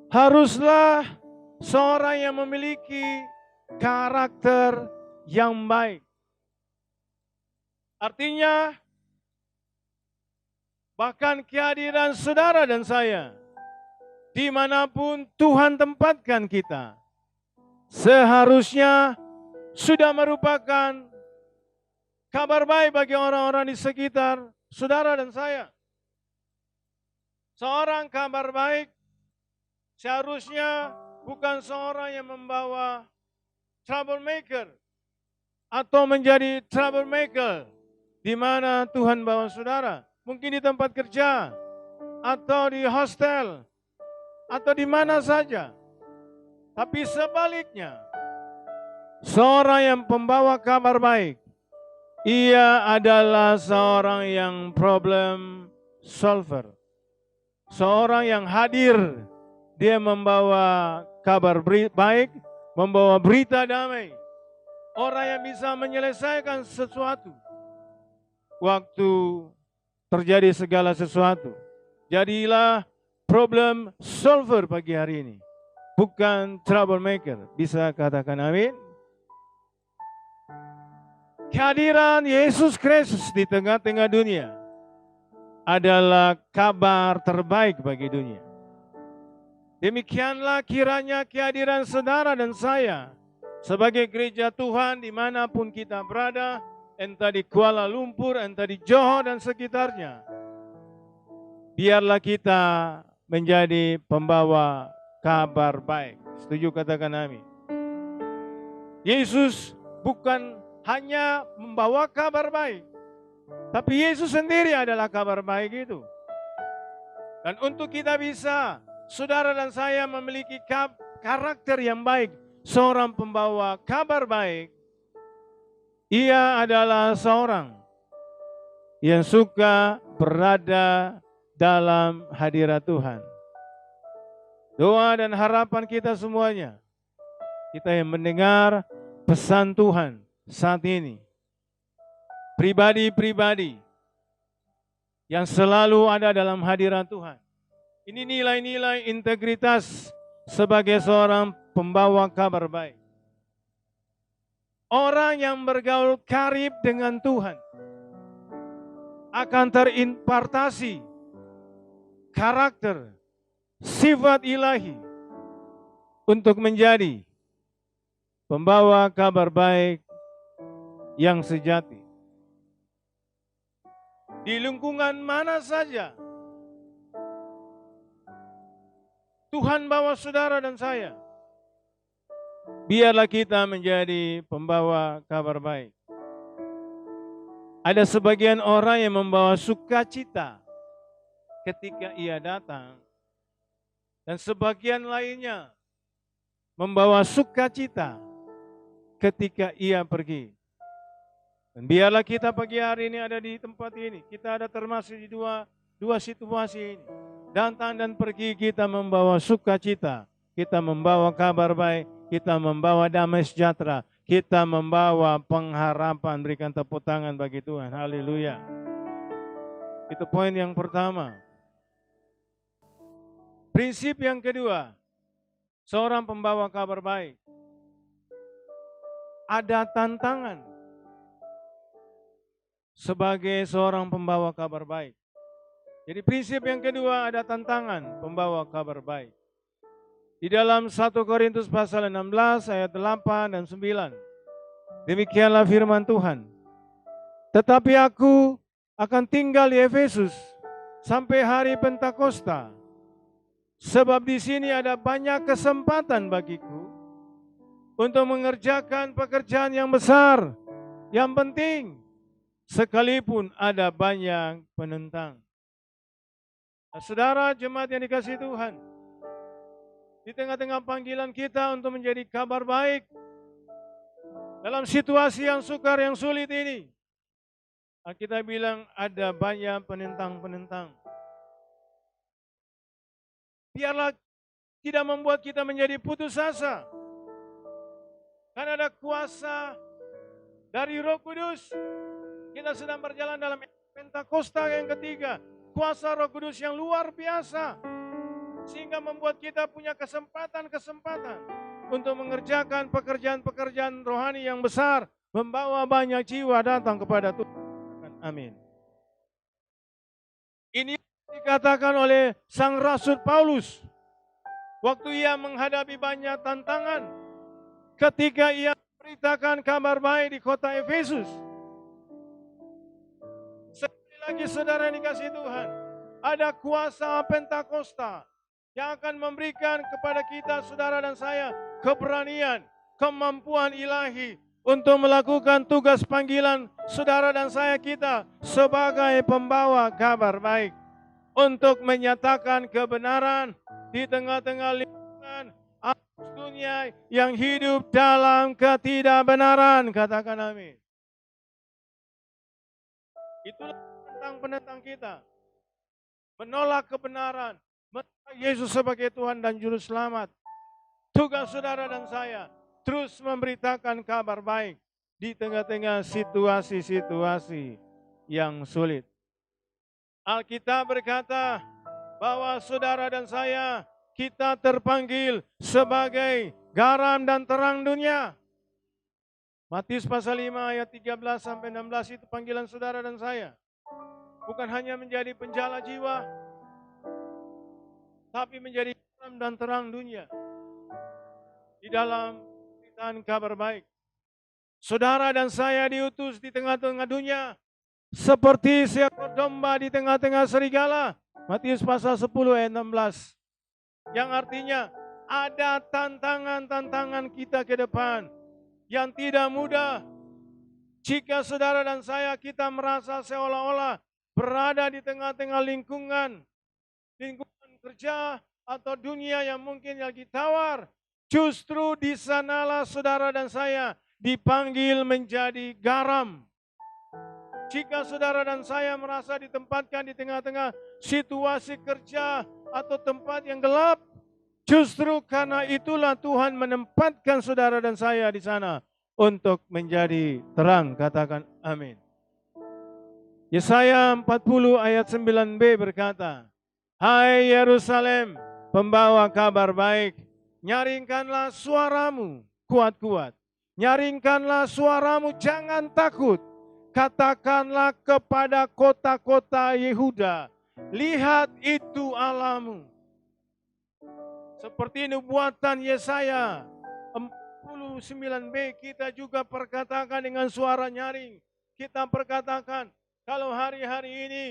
haruslah seorang yang memiliki karakter yang baik. Artinya, bahkan kehadiran saudara dan saya, dimanapun Tuhan tempatkan kita, seharusnya sudah merupakan kabar baik bagi orang-orang di sekitar saudara dan saya. Seorang kabar baik seharusnya bukan seorang yang membawa troublemaker atau menjadi troublemaker di mana Tuhan bawa saudara. Mungkin di tempat kerja atau di hostel atau di mana saja. Tapi sebaliknya, seorang yang pembawa kabar baik, ia adalah seorang yang problem solver. Seorang yang hadir, dia membawa kabar baik, membawa berita damai. Orang yang bisa menyelesaikan sesuatu waktu terjadi segala sesuatu. Jadilah problem solver pagi hari ini, bukan troublemaker. Bisa katakan amin? Kehadiran Yesus Kristus di tengah-tengah dunia adalah kabar terbaik bagi dunia. Demikianlah kiranya kehadiran saudara dan saya sebagai gereja Tuhan dimanapun kita berada, entah di Kuala Lumpur, entah di Johor dan sekitarnya. Biarlah kita menjadi pembawa kabar baik. Setuju, katakan amin. Yesus bukan hanya membawa kabar baik, tapi Yesus sendiri adalah kabar baik itu. Dan untuk kita bisa, saudara dan saya memiliki karakter yang baik, seorang pembawa kabar baik, ia adalah seorang yang suka berada dalam hadirat Tuhan. Doa dan harapan kita semuanya, kita yang mendengar pesan Tuhan saat ini, pribadi-pribadi yang selalu ada dalam hadirat Tuhan. Ini nilai-nilai integritas sebagai seorang pembawa kabar baik. Orang yang bergaul karib dengan Tuhan akan terimpartasi karakter, sifat ilahi untuk menjadi pembawa kabar baik yang sejati. Di lingkungan mana saja Tuhan bawa saudara dan saya, biarlah kita menjadi pembawa kabar baik. Ada sebagian orang yang membawa sukacita ketika ia datang, dan sebagian lainnya membawa sukacita ketika ia pergi. Dan biarlah kita pagi hari ini ada di tempat ini, kita ada termasuk di dua situasi ini. Datang dan pergi kita membawa sukacita, kita membawa kabar baik, kita membawa damai sejahtera, kita membawa pengharapan. Berikan tepuk tangan bagi Tuhan, haleluya. Itu poin yang pertama. Prinsip yang kedua, seorang pembawa kabar baik, ada tantangan sebagai seorang pembawa kabar baik. Jadi prinsip yang kedua, ada tantangan pembawa kabar baik. Di dalam 1 Korintus pasal 16 ayat 8 dan 9. Demikianlah firman Tuhan. Tetapi aku akan tinggal di Efesus sampai hari Pentakosta. Sebab di sini ada banyak kesempatan bagiku untuk mengerjakan pekerjaan yang besar, yang penting, sekalipun ada banyak penentang. Nah, saudara jemaat yang dikasihi Tuhan, di tengah-tengah panggilan kita untuk menjadi kabar baik dalam situasi yang sukar, yang sulit ini, kita bilang ada banyak penentang-penentang. Biarlah tidak membuat kita menjadi putus asa. Karena ada kuasa dari Roh Kudus. Kita sedang berjalan dalam Pentakosta yang ketiga. Kuasa Roh Kudus yang luar biasa. Sehingga membuat kita punya kesempatan-kesempatan untuk mengerjakan pekerjaan-pekerjaan rohani yang besar. Membawa banyak jiwa datang kepada Tuhan. Amin. Ini dikatakan oleh Sang Rasul Paulus. Waktu ia menghadapi banyak tantangan. Ketika ia memberitakan kabar baik di kota Efesus. Sekali lagi saudara yang dikasihi Tuhan, ada kuasa Pentakosta yang akan memberikan kepada kita, saudara dan saya, keberanian, kemampuan ilahi untuk melakukan tugas panggilan saudara dan saya kita sebagai pembawa kabar baik. Untuk menyatakan kebenaran di tengah-tengah lingkungan dunia yang hidup dalam ketidakbenaran. Katakan amin. Itulah penentang-penentang kita. Menolak kebenaran, menolak Yesus sebagai Tuhan dan Juru Selamat. Tugas saudara dan saya terus memberitakan kabar baik di tengah-tengah situasi-situasi yang sulit. Alkitab berkata bahwa saudara dan saya, kita terpanggil sebagai garam dan terang dunia. Matius pasal 5 ayat 13 sampai 16 itu panggilan saudara dan saya. Bukan hanya menjadi penjala jiwa, tapi menjadi garam dan terang dunia. Di dalam pemberitaan kabar baik. Saudara dan saya diutus di tengah-tengah dunia. Seperti seekor domba di tengah-tengah serigala. Matius pasal 10 ayat 16. Yang artinya ada tantangan-tantangan kita ke depan yang tidak mudah. Jika saudara dan saya kita merasa seolah-olah berada di tengah-tengah lingkungan kerja atau dunia yang mungkin lagi tawar, justru di sanalah saudara dan saya dipanggil menjadi garam. Jika saudara dan saya merasa ditempatkan di tengah-tengah situasi kerja atau tempat yang gelap, justru karena itulah Tuhan menempatkan saudara dan saya di sana untuk menjadi terang. Katakan amin. Yesaya 40 ayat 9b berkata, Hai Yerusalem, pembawa kabar baik, nyaringkanlah suaramu kuat-kuat. Nyaringkanlah suaramu, jangan takut. Katakanlah kepada kota-kota Yehuda, lihat itu Allahmu. Seperti nubuatan Yesaya 49b, kita juga perkatakan dengan suara nyaring. Kita perkatakan, kalau hari-hari ini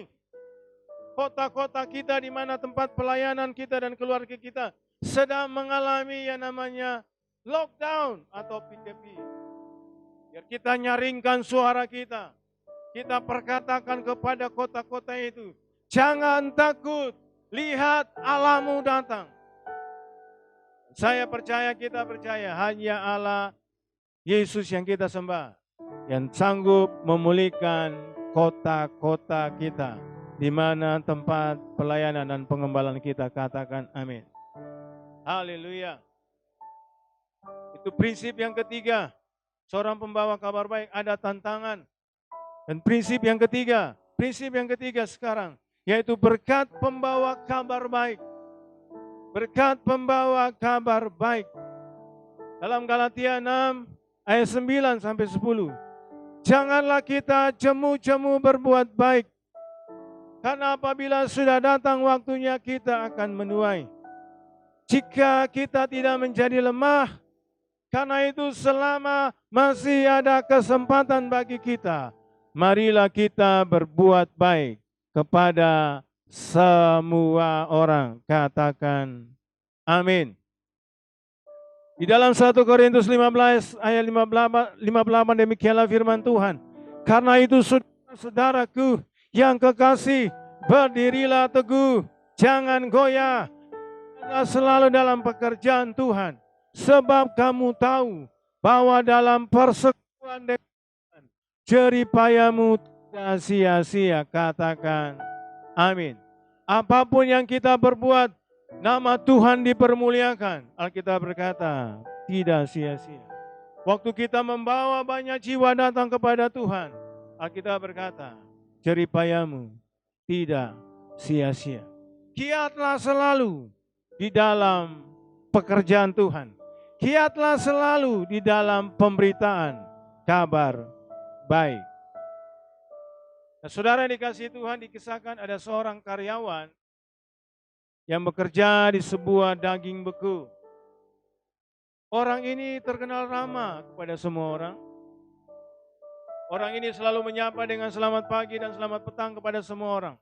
kota-kota kita di mana tempat pelayanan kita dan keluarga kita sedang mengalami yang namanya lockdown atau PKP. Biar kita nyaringkan suara kita. Kita perkatakan kepada kota-kota itu, jangan takut, lihat Allahmu datang. Saya percaya, kita percaya, hanya Allah Yesus yang kita sembah, yang sanggup memulihkan kota-kota kita, di mana tempat pelayanan dan pengembalaan kita. Katakan amin. Haleluya. Itu prinsip yang ketiga. Seorang pembawa kabar baik ada tantangan. Dan prinsip yang ketiga sekarang, yaitu berkat pembawa kabar baik. Berkat pembawa kabar baik. Dalam Galatia 6 ayat 9 sampai 10. Janganlah kita jemu-jemu berbuat baik. Karena apabila sudah datang waktunya kita akan menuai. jika kita tidak menjadi lemah. Karena itu selama masih ada kesempatan bagi kita, marilah kita berbuat baik kepada semua orang. Katakan amin. Di dalam 1 Korintus 15 ayat 58 demikianlah firman Tuhan. Karena itu saudaraku yang kekasih, berdirilah teguh, jangan goyah, selalu dalam pekerjaan Tuhan. Sebab kamu tahu bahwa dalam persekutuan dengan Tuhan, jeripayamu tidak sia-sia. Katakan amin. Apapun yang kita berbuat, nama Tuhan dipermuliakan. Alkitab berkata, tidak sia-sia. Waktu kita membawa banyak jiwa datang kepada Tuhan, Alkitab berkata, jeripayamu tidak sia-sia. Giatlah selalu di dalam pekerjaan Tuhan. Giatlah selalu di dalam pemberitaan kabar baik. Nah, saudara yang dikasihi Tuhan, dikisahkan ada seorang karyawan yang bekerja di sebuah daging beku. Orang ini terkenal ramah kepada semua orang. Orang ini selalu menyapa dengan selamat pagi dan selamat petang kepada semua orang.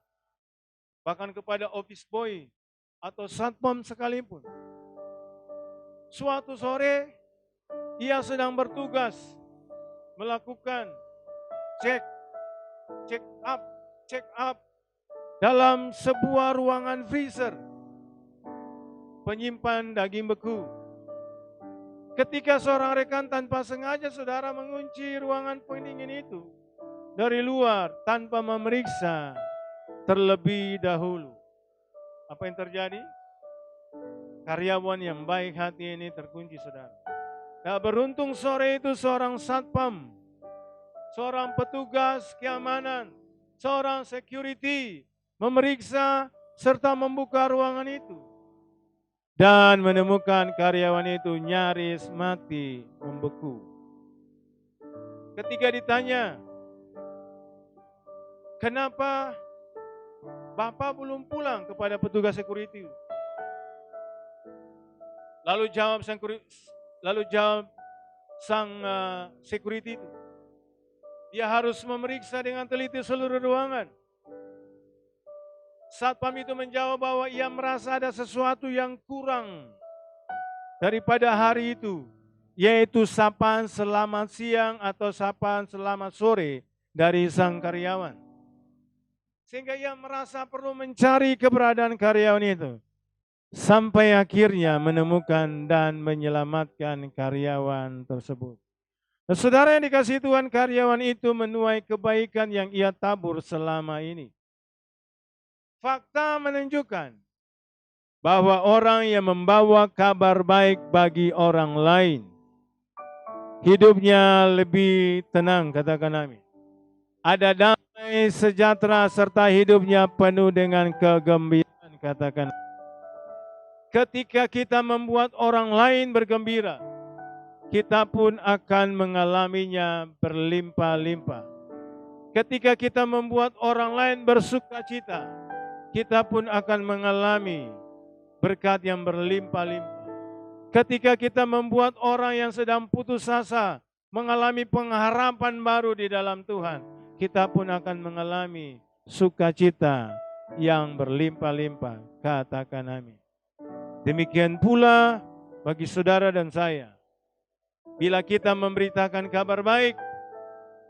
Bahkan kepada office boy atau satpam sekalipun. Suatu sore, ia sedang bertugas melakukan check up dalam sebuah ruangan freezer penyimpan daging beku. Ketika seorang rekan tanpa sengaja saudara mengunci ruangan pendingin itu dari luar tanpa memeriksa terlebih dahulu. Apa yang terjadi? Karyawan yang baik hati ini terkunci, saudara. Nah, beruntung sore itu seorang satpam, seorang petugas keamanan, seorang security memeriksa serta membuka ruangan itu. Dan menemukan karyawan itu nyaris mati membeku. Ketika ditanya, kenapa Bapak belum pulang, kepada petugas security? Lalu jawab sang security itu, dia harus memeriksa dengan teliti seluruh ruangan. Satpam itu menjawab bahwa ia merasa ada sesuatu yang kurang daripada hari itu, yaitu sapaan selamat siang atau sapaan selamat sore dari sang karyawan. Sehingga ia merasa perlu mencari keberadaan karyawan itu. Sampai akhirnya menemukan dan menyelamatkan karyawan tersebut. Nah, saudara yang dikasihi Tuhan, karyawan itu menuai kebaikan yang ia tabur selama ini. Fakta menunjukkan bahwa orang yang membawa kabar baik bagi orang lain, hidupnya lebih tenang, katakan amin. Ada damai sejahtera serta hidupnya penuh dengan kegembiraan, katakan amin. Ketika kita membuat orang lain bergembira, kita pun akan mengalaminya berlimpah-limpah. Ketika kita membuat orang lain bersukacita, kita pun akan mengalami berkat yang berlimpah-limpah. Ketika kita membuat orang yang sedang putus asa mengalami pengharapan baru di dalam Tuhan, kita pun akan mengalami sukacita yang berlimpah-limpah. Katakan amin. Demikian pula bagi saudara dan saya. Bila kita memberitakan kabar baik,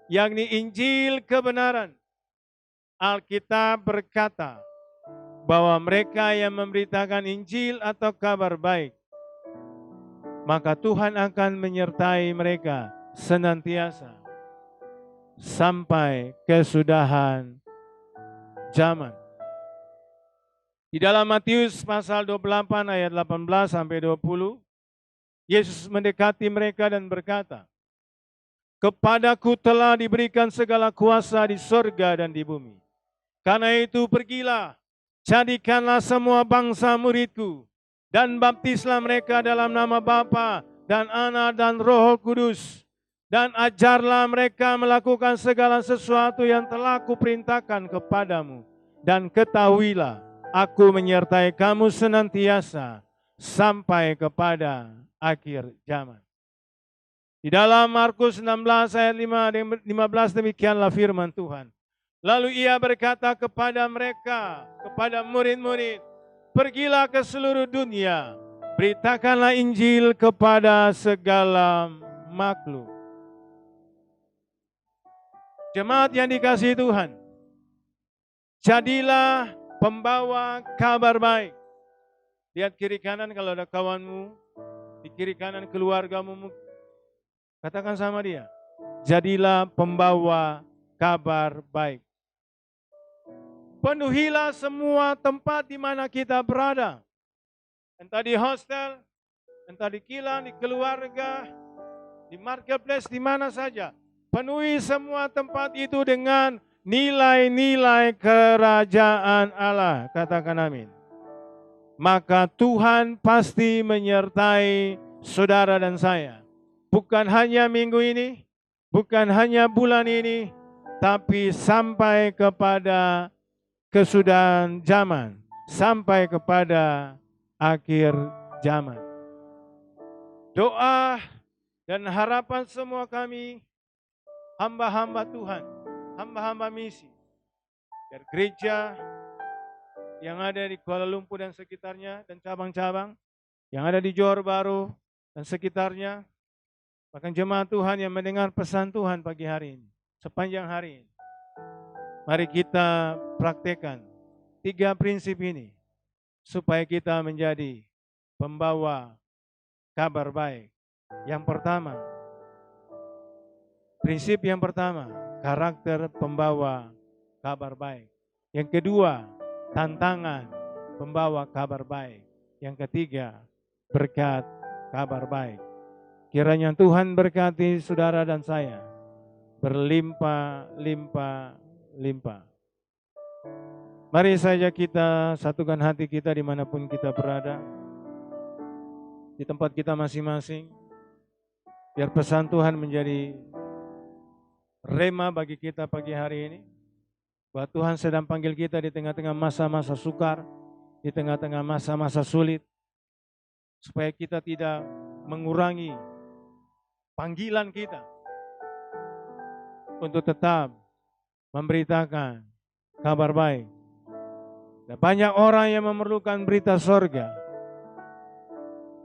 yakni Injil kebenaran, Alkitab berkata bahwa mereka yang memberitakan Injil atau kabar baik, maka Tuhan akan menyertai mereka senantiasa sampai kesudahan zaman. Di dalam Matius pasal 28 ayat 18 sampai 20, Yesus mendekati mereka dan berkata, "Kepadaku telah diberikan segala kuasa di sorga dan di bumi. Karena itu pergilah, jadikanlah semua bangsa muridku, dan baptislah mereka dalam nama Bapa dan Anak dan Roh Kudus, dan ajarlah mereka melakukan segala sesuatu yang telah kuperintahkan kepadamu. Dan ketahuilah, Aku menyertai kamu senantiasa sampai kepada akhir zaman. Di dalam Markus 16 ayat 15 demikianlah firman Tuhan. Lalu ia berkata kepada mereka, kepada murid-murid, pergilah ke seluruh dunia, beritakanlah Injil kepada segala makhluk. Jemaat yang dikasihi Tuhan, jadilah pembawa kabar baik. Lihat kiri kanan kalau ada kawanmu, di kiri kanan keluargamu, katakan sama dia, jadilah pembawa kabar baik. Penuhilah semua tempat di mana kita berada. Entah di hostel, entah di kilang, di keluarga, di marketplace, di mana saja. Penuhi semua tempat itu dengan nilai-nilai kerajaan Allah. Katakan amin. Maka Tuhan pasti menyertai saudara dan saya. Bukan hanya minggu ini, bukan hanya bulan ini, tapi sampai kepada kesudahan zaman, sampai kepada akhir zaman. Doa dan harapan semua kami, hamba-hamba Tuhan, hamba-hamba misi, dari gereja yang ada di Kuala Lumpur dan sekitarnya, dan cabang-cabang yang ada di Johor Bahru dan sekitarnya, bahkan jemaat Tuhan yang mendengar pesan Tuhan pagi hari ini, sepanjang hari ini. Mari kita praktekkan 3 prinsip ini, supaya kita menjadi pembawa kabar baik. Yang pertama, prinsip yang pertama, karakter pembawa kabar baik. Yang kedua, tantangan pembawa kabar baik. Yang ketiga, berkat kabar baik. Kiranya Tuhan berkati saudara dan saya berlimpah-limpah. Mari saja kita satukan hati kita dimanapun kita berada, di tempat kita masing-masing, biar pesan Tuhan menjadi rema bagi kita pagi hari ini, bahwa Tuhan sedang panggil kita di tengah-tengah masa-masa sukar, di tengah-tengah masa-masa sulit, supaya kita tidak mengurangi panggilan kita untuk tetap memberitakan kabar baik. Ada banyak orang yang memerlukan berita sorga.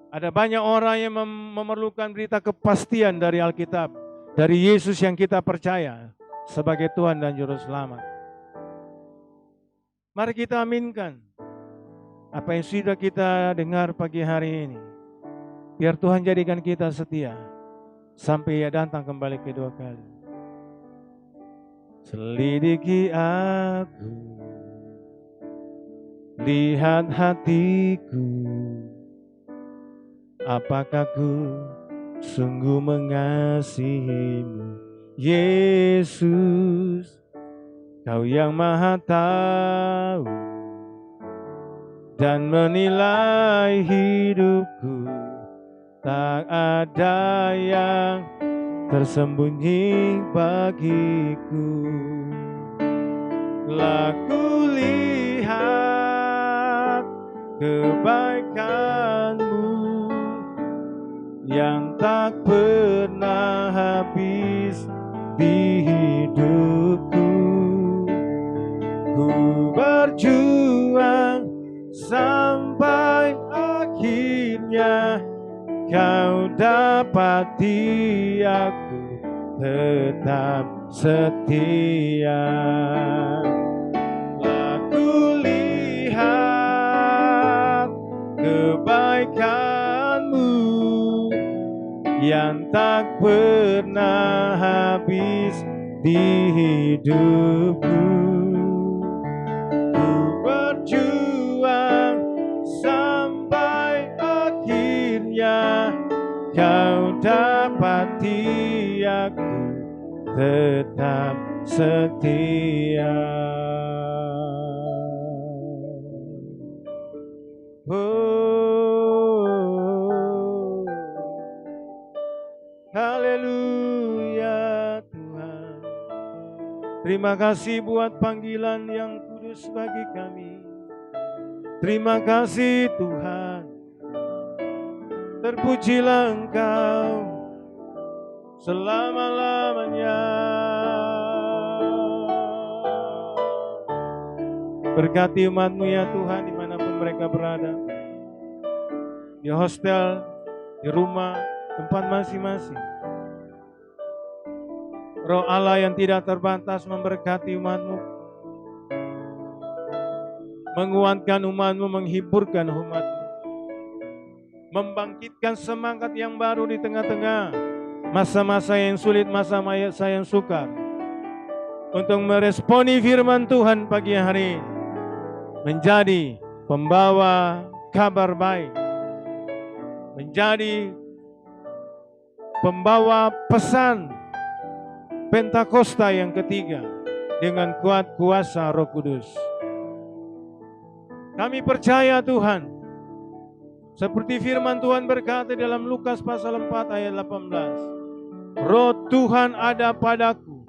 Ada banyak orang yang memerlukan berita kepastian dari Alkitab, dari Yesus yang kita percaya sebagai Tuhan dan Juru Selamat. Mari kita aminkan apa yang sudah kita dengar pagi hari ini. Biar Tuhan jadikan kita setia sampai Ia datang kembali kedua kali. Selidiki aku, lihat hatiku, apakah ku sungguh mengasihimu, Yesus, Kau yang Maha tahu dan menilai hidupku, tak ada yang tersembunyi bagiku. Laku lihat kebaikan-Mu yang tak pernah habis di hidupku. Ku berjuang sampai akhirnya Kau dapati aku tetap setia. Aku lihat kebaikan-Mu yang tak pernah habis di hidupku. Ku berjuang sampai akhirnya Kau dapati aku tetap setia. Oh, haleluya Tuhan. Terima kasih buat panggilan yang kudus bagi kami. Terima kasih Tuhan Terpujilah Engkau selama-lamanya. Berkati umat-Mu ya Tuhan dimanapun mereka berada. Di hostel, di rumah, tempat masing-masing. Roh Allah yang tidak terbatas memberkati umat-Mu, menguatkan umat-Mu, menghiburkan umat-Mu, membangkitkan semangat yang baru di tengah-tengah masa-masa yang sulit, masa-masa yang sukar, untuk meresponi firman Tuhan pagi hari ini, menjadi pembawa kabar baik, menjadi pembawa pesan Pentakosta yang ketiga dengan kuat kuasa Roh Kudus. Kami percaya Tuhan, seperti firman Tuhan berkata dalam Lukas pasal 4 ayat 18, Roh Tuhan ada padaku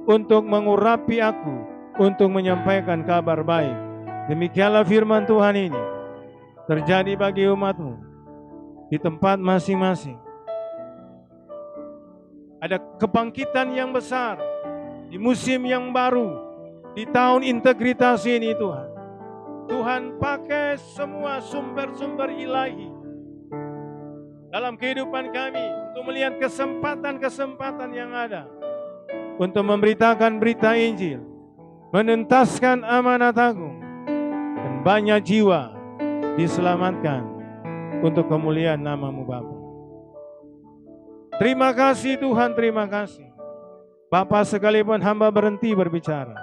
untuk mengurapi aku, untuk menyampaikan kabar baik. Demikianlah firman Tuhan ini terjadi bagi umat-Mu di tempat masing-masing. Ada kebangkitan yang besar di musim yang baru, di tahun integritas ini Tuhan. Tuhan pakai semua sumber-sumber ilahi dalam kehidupan kami untuk melihat kesempatan-kesempatan yang ada untuk memberitakan berita Injil, menuntaskan amanat agung, dan banyak jiwa diselamatkan untuk kemuliaan nama-Mu Bapa. Terima kasih Tuhan, terima kasih. Bapa, sekalipun hamba berhenti berbicara,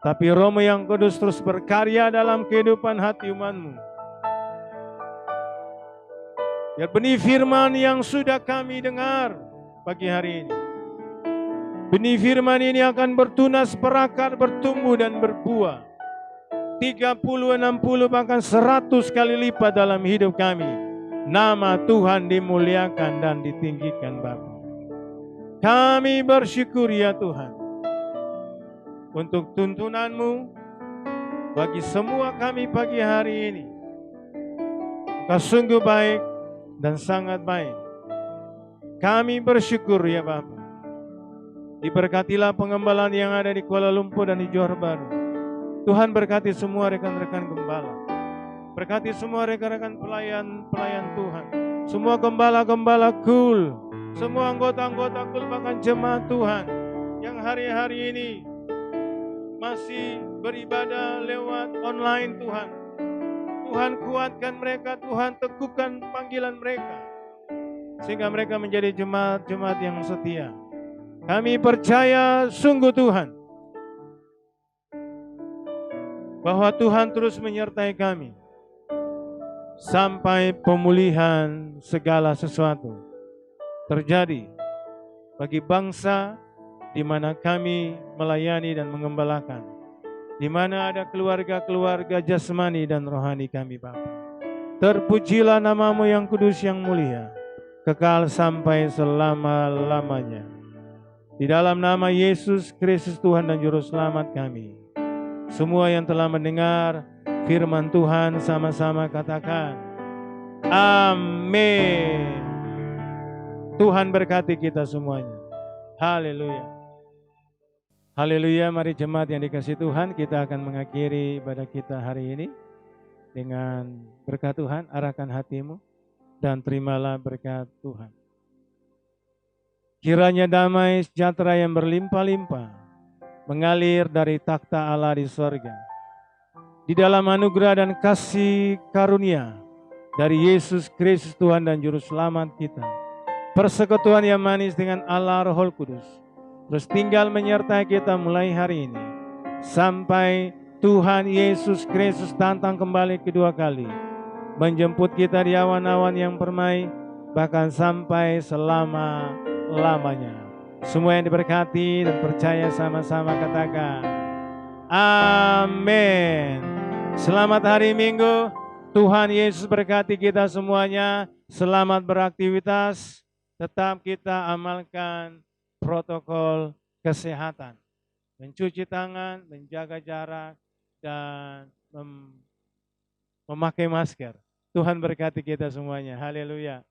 tapi Roh-Mu yang kudus terus berkarya dalam kehidupan hati umat-Mu. Biar benih firman yang sudah kami dengar pagi hari ini, benih firman ini akan bertunas, berakar, bertumbuh dan berbuah 30, 60, bahkan 100 kali lipat dalam hidup kami. Nama Tuhan dimuliakan dan ditinggikan Bapa. Kami bersyukur ya Tuhan untuk tuntunan-Mu bagi semua kami pagi hari ini. Engkau sungguh baik dan sangat baik. Kami bersyukur ya Bapa. Diberkatilah pengembalaan yang ada di Kuala Lumpur dan di Johor Bahru. Tuhan berkati semua rekan-rekan gembala. Berkati semua rekan-rekan pelayan Tuhan, semua gembala-gembala kul, semua anggota-anggota kul, bahkan jemaat Tuhan yang hari-hari ini masih beribadah lewat online Tuhan. Tuhan kuatkan mereka, Tuhan teguhkan panggilan mereka, sehingga mereka menjadi jemaat-jemaat yang setia. Kami percaya sungguh Tuhan, bahwa Tuhan terus menyertai kami sampai pemulihan segala sesuatu terjadi bagi bangsa di mana kami melayani dan mengembalakan, di mana ada keluarga-keluarga jasmani dan rohani kami Bapa. Terpujilah nama-Mu yang kudus yang mulia, kekal sampai selama-lamanya. Di dalam nama Yesus Kristus Tuhan dan Juru Selamat kami, semua yang telah mendengar firman Tuhan sama-sama katakan, amin. Tuhan berkati kita semuanya. Haleluya. Haleluya, mari jemaat yang dikasihi Tuhan, kita akan mengakhiri ibadah kita hari ini dengan berkat Tuhan. Arahkan hatimu dan terimalah berkat Tuhan. Kiranya damai sejahtera yang berlimpah-limpah mengalir dari takhta Allah di sorga, di dalam anugerah dan kasih karunia dari Yesus Kristus Tuhan dan Juru Selamat kita, persekutuan yang manis dengan Allah Roh Kudus, terus tinggal menyertai kita mulai hari ini, sampai Tuhan Yesus Kristus datang kembali kedua kali, menjemput kita di awan-awan yang permai, bahkan sampai selama-lamanya. Semua yang diberkati dan percaya sama-sama katakan, amin. Selamat hari Minggu. Tuhan Yesus berkati kita semuanya. Selamat beraktivitas. Tetap kita amalkan protokol kesehatan. Mencuci tangan, menjaga jarak, dan memakai masker. Tuhan berkati kita semuanya. Haleluya.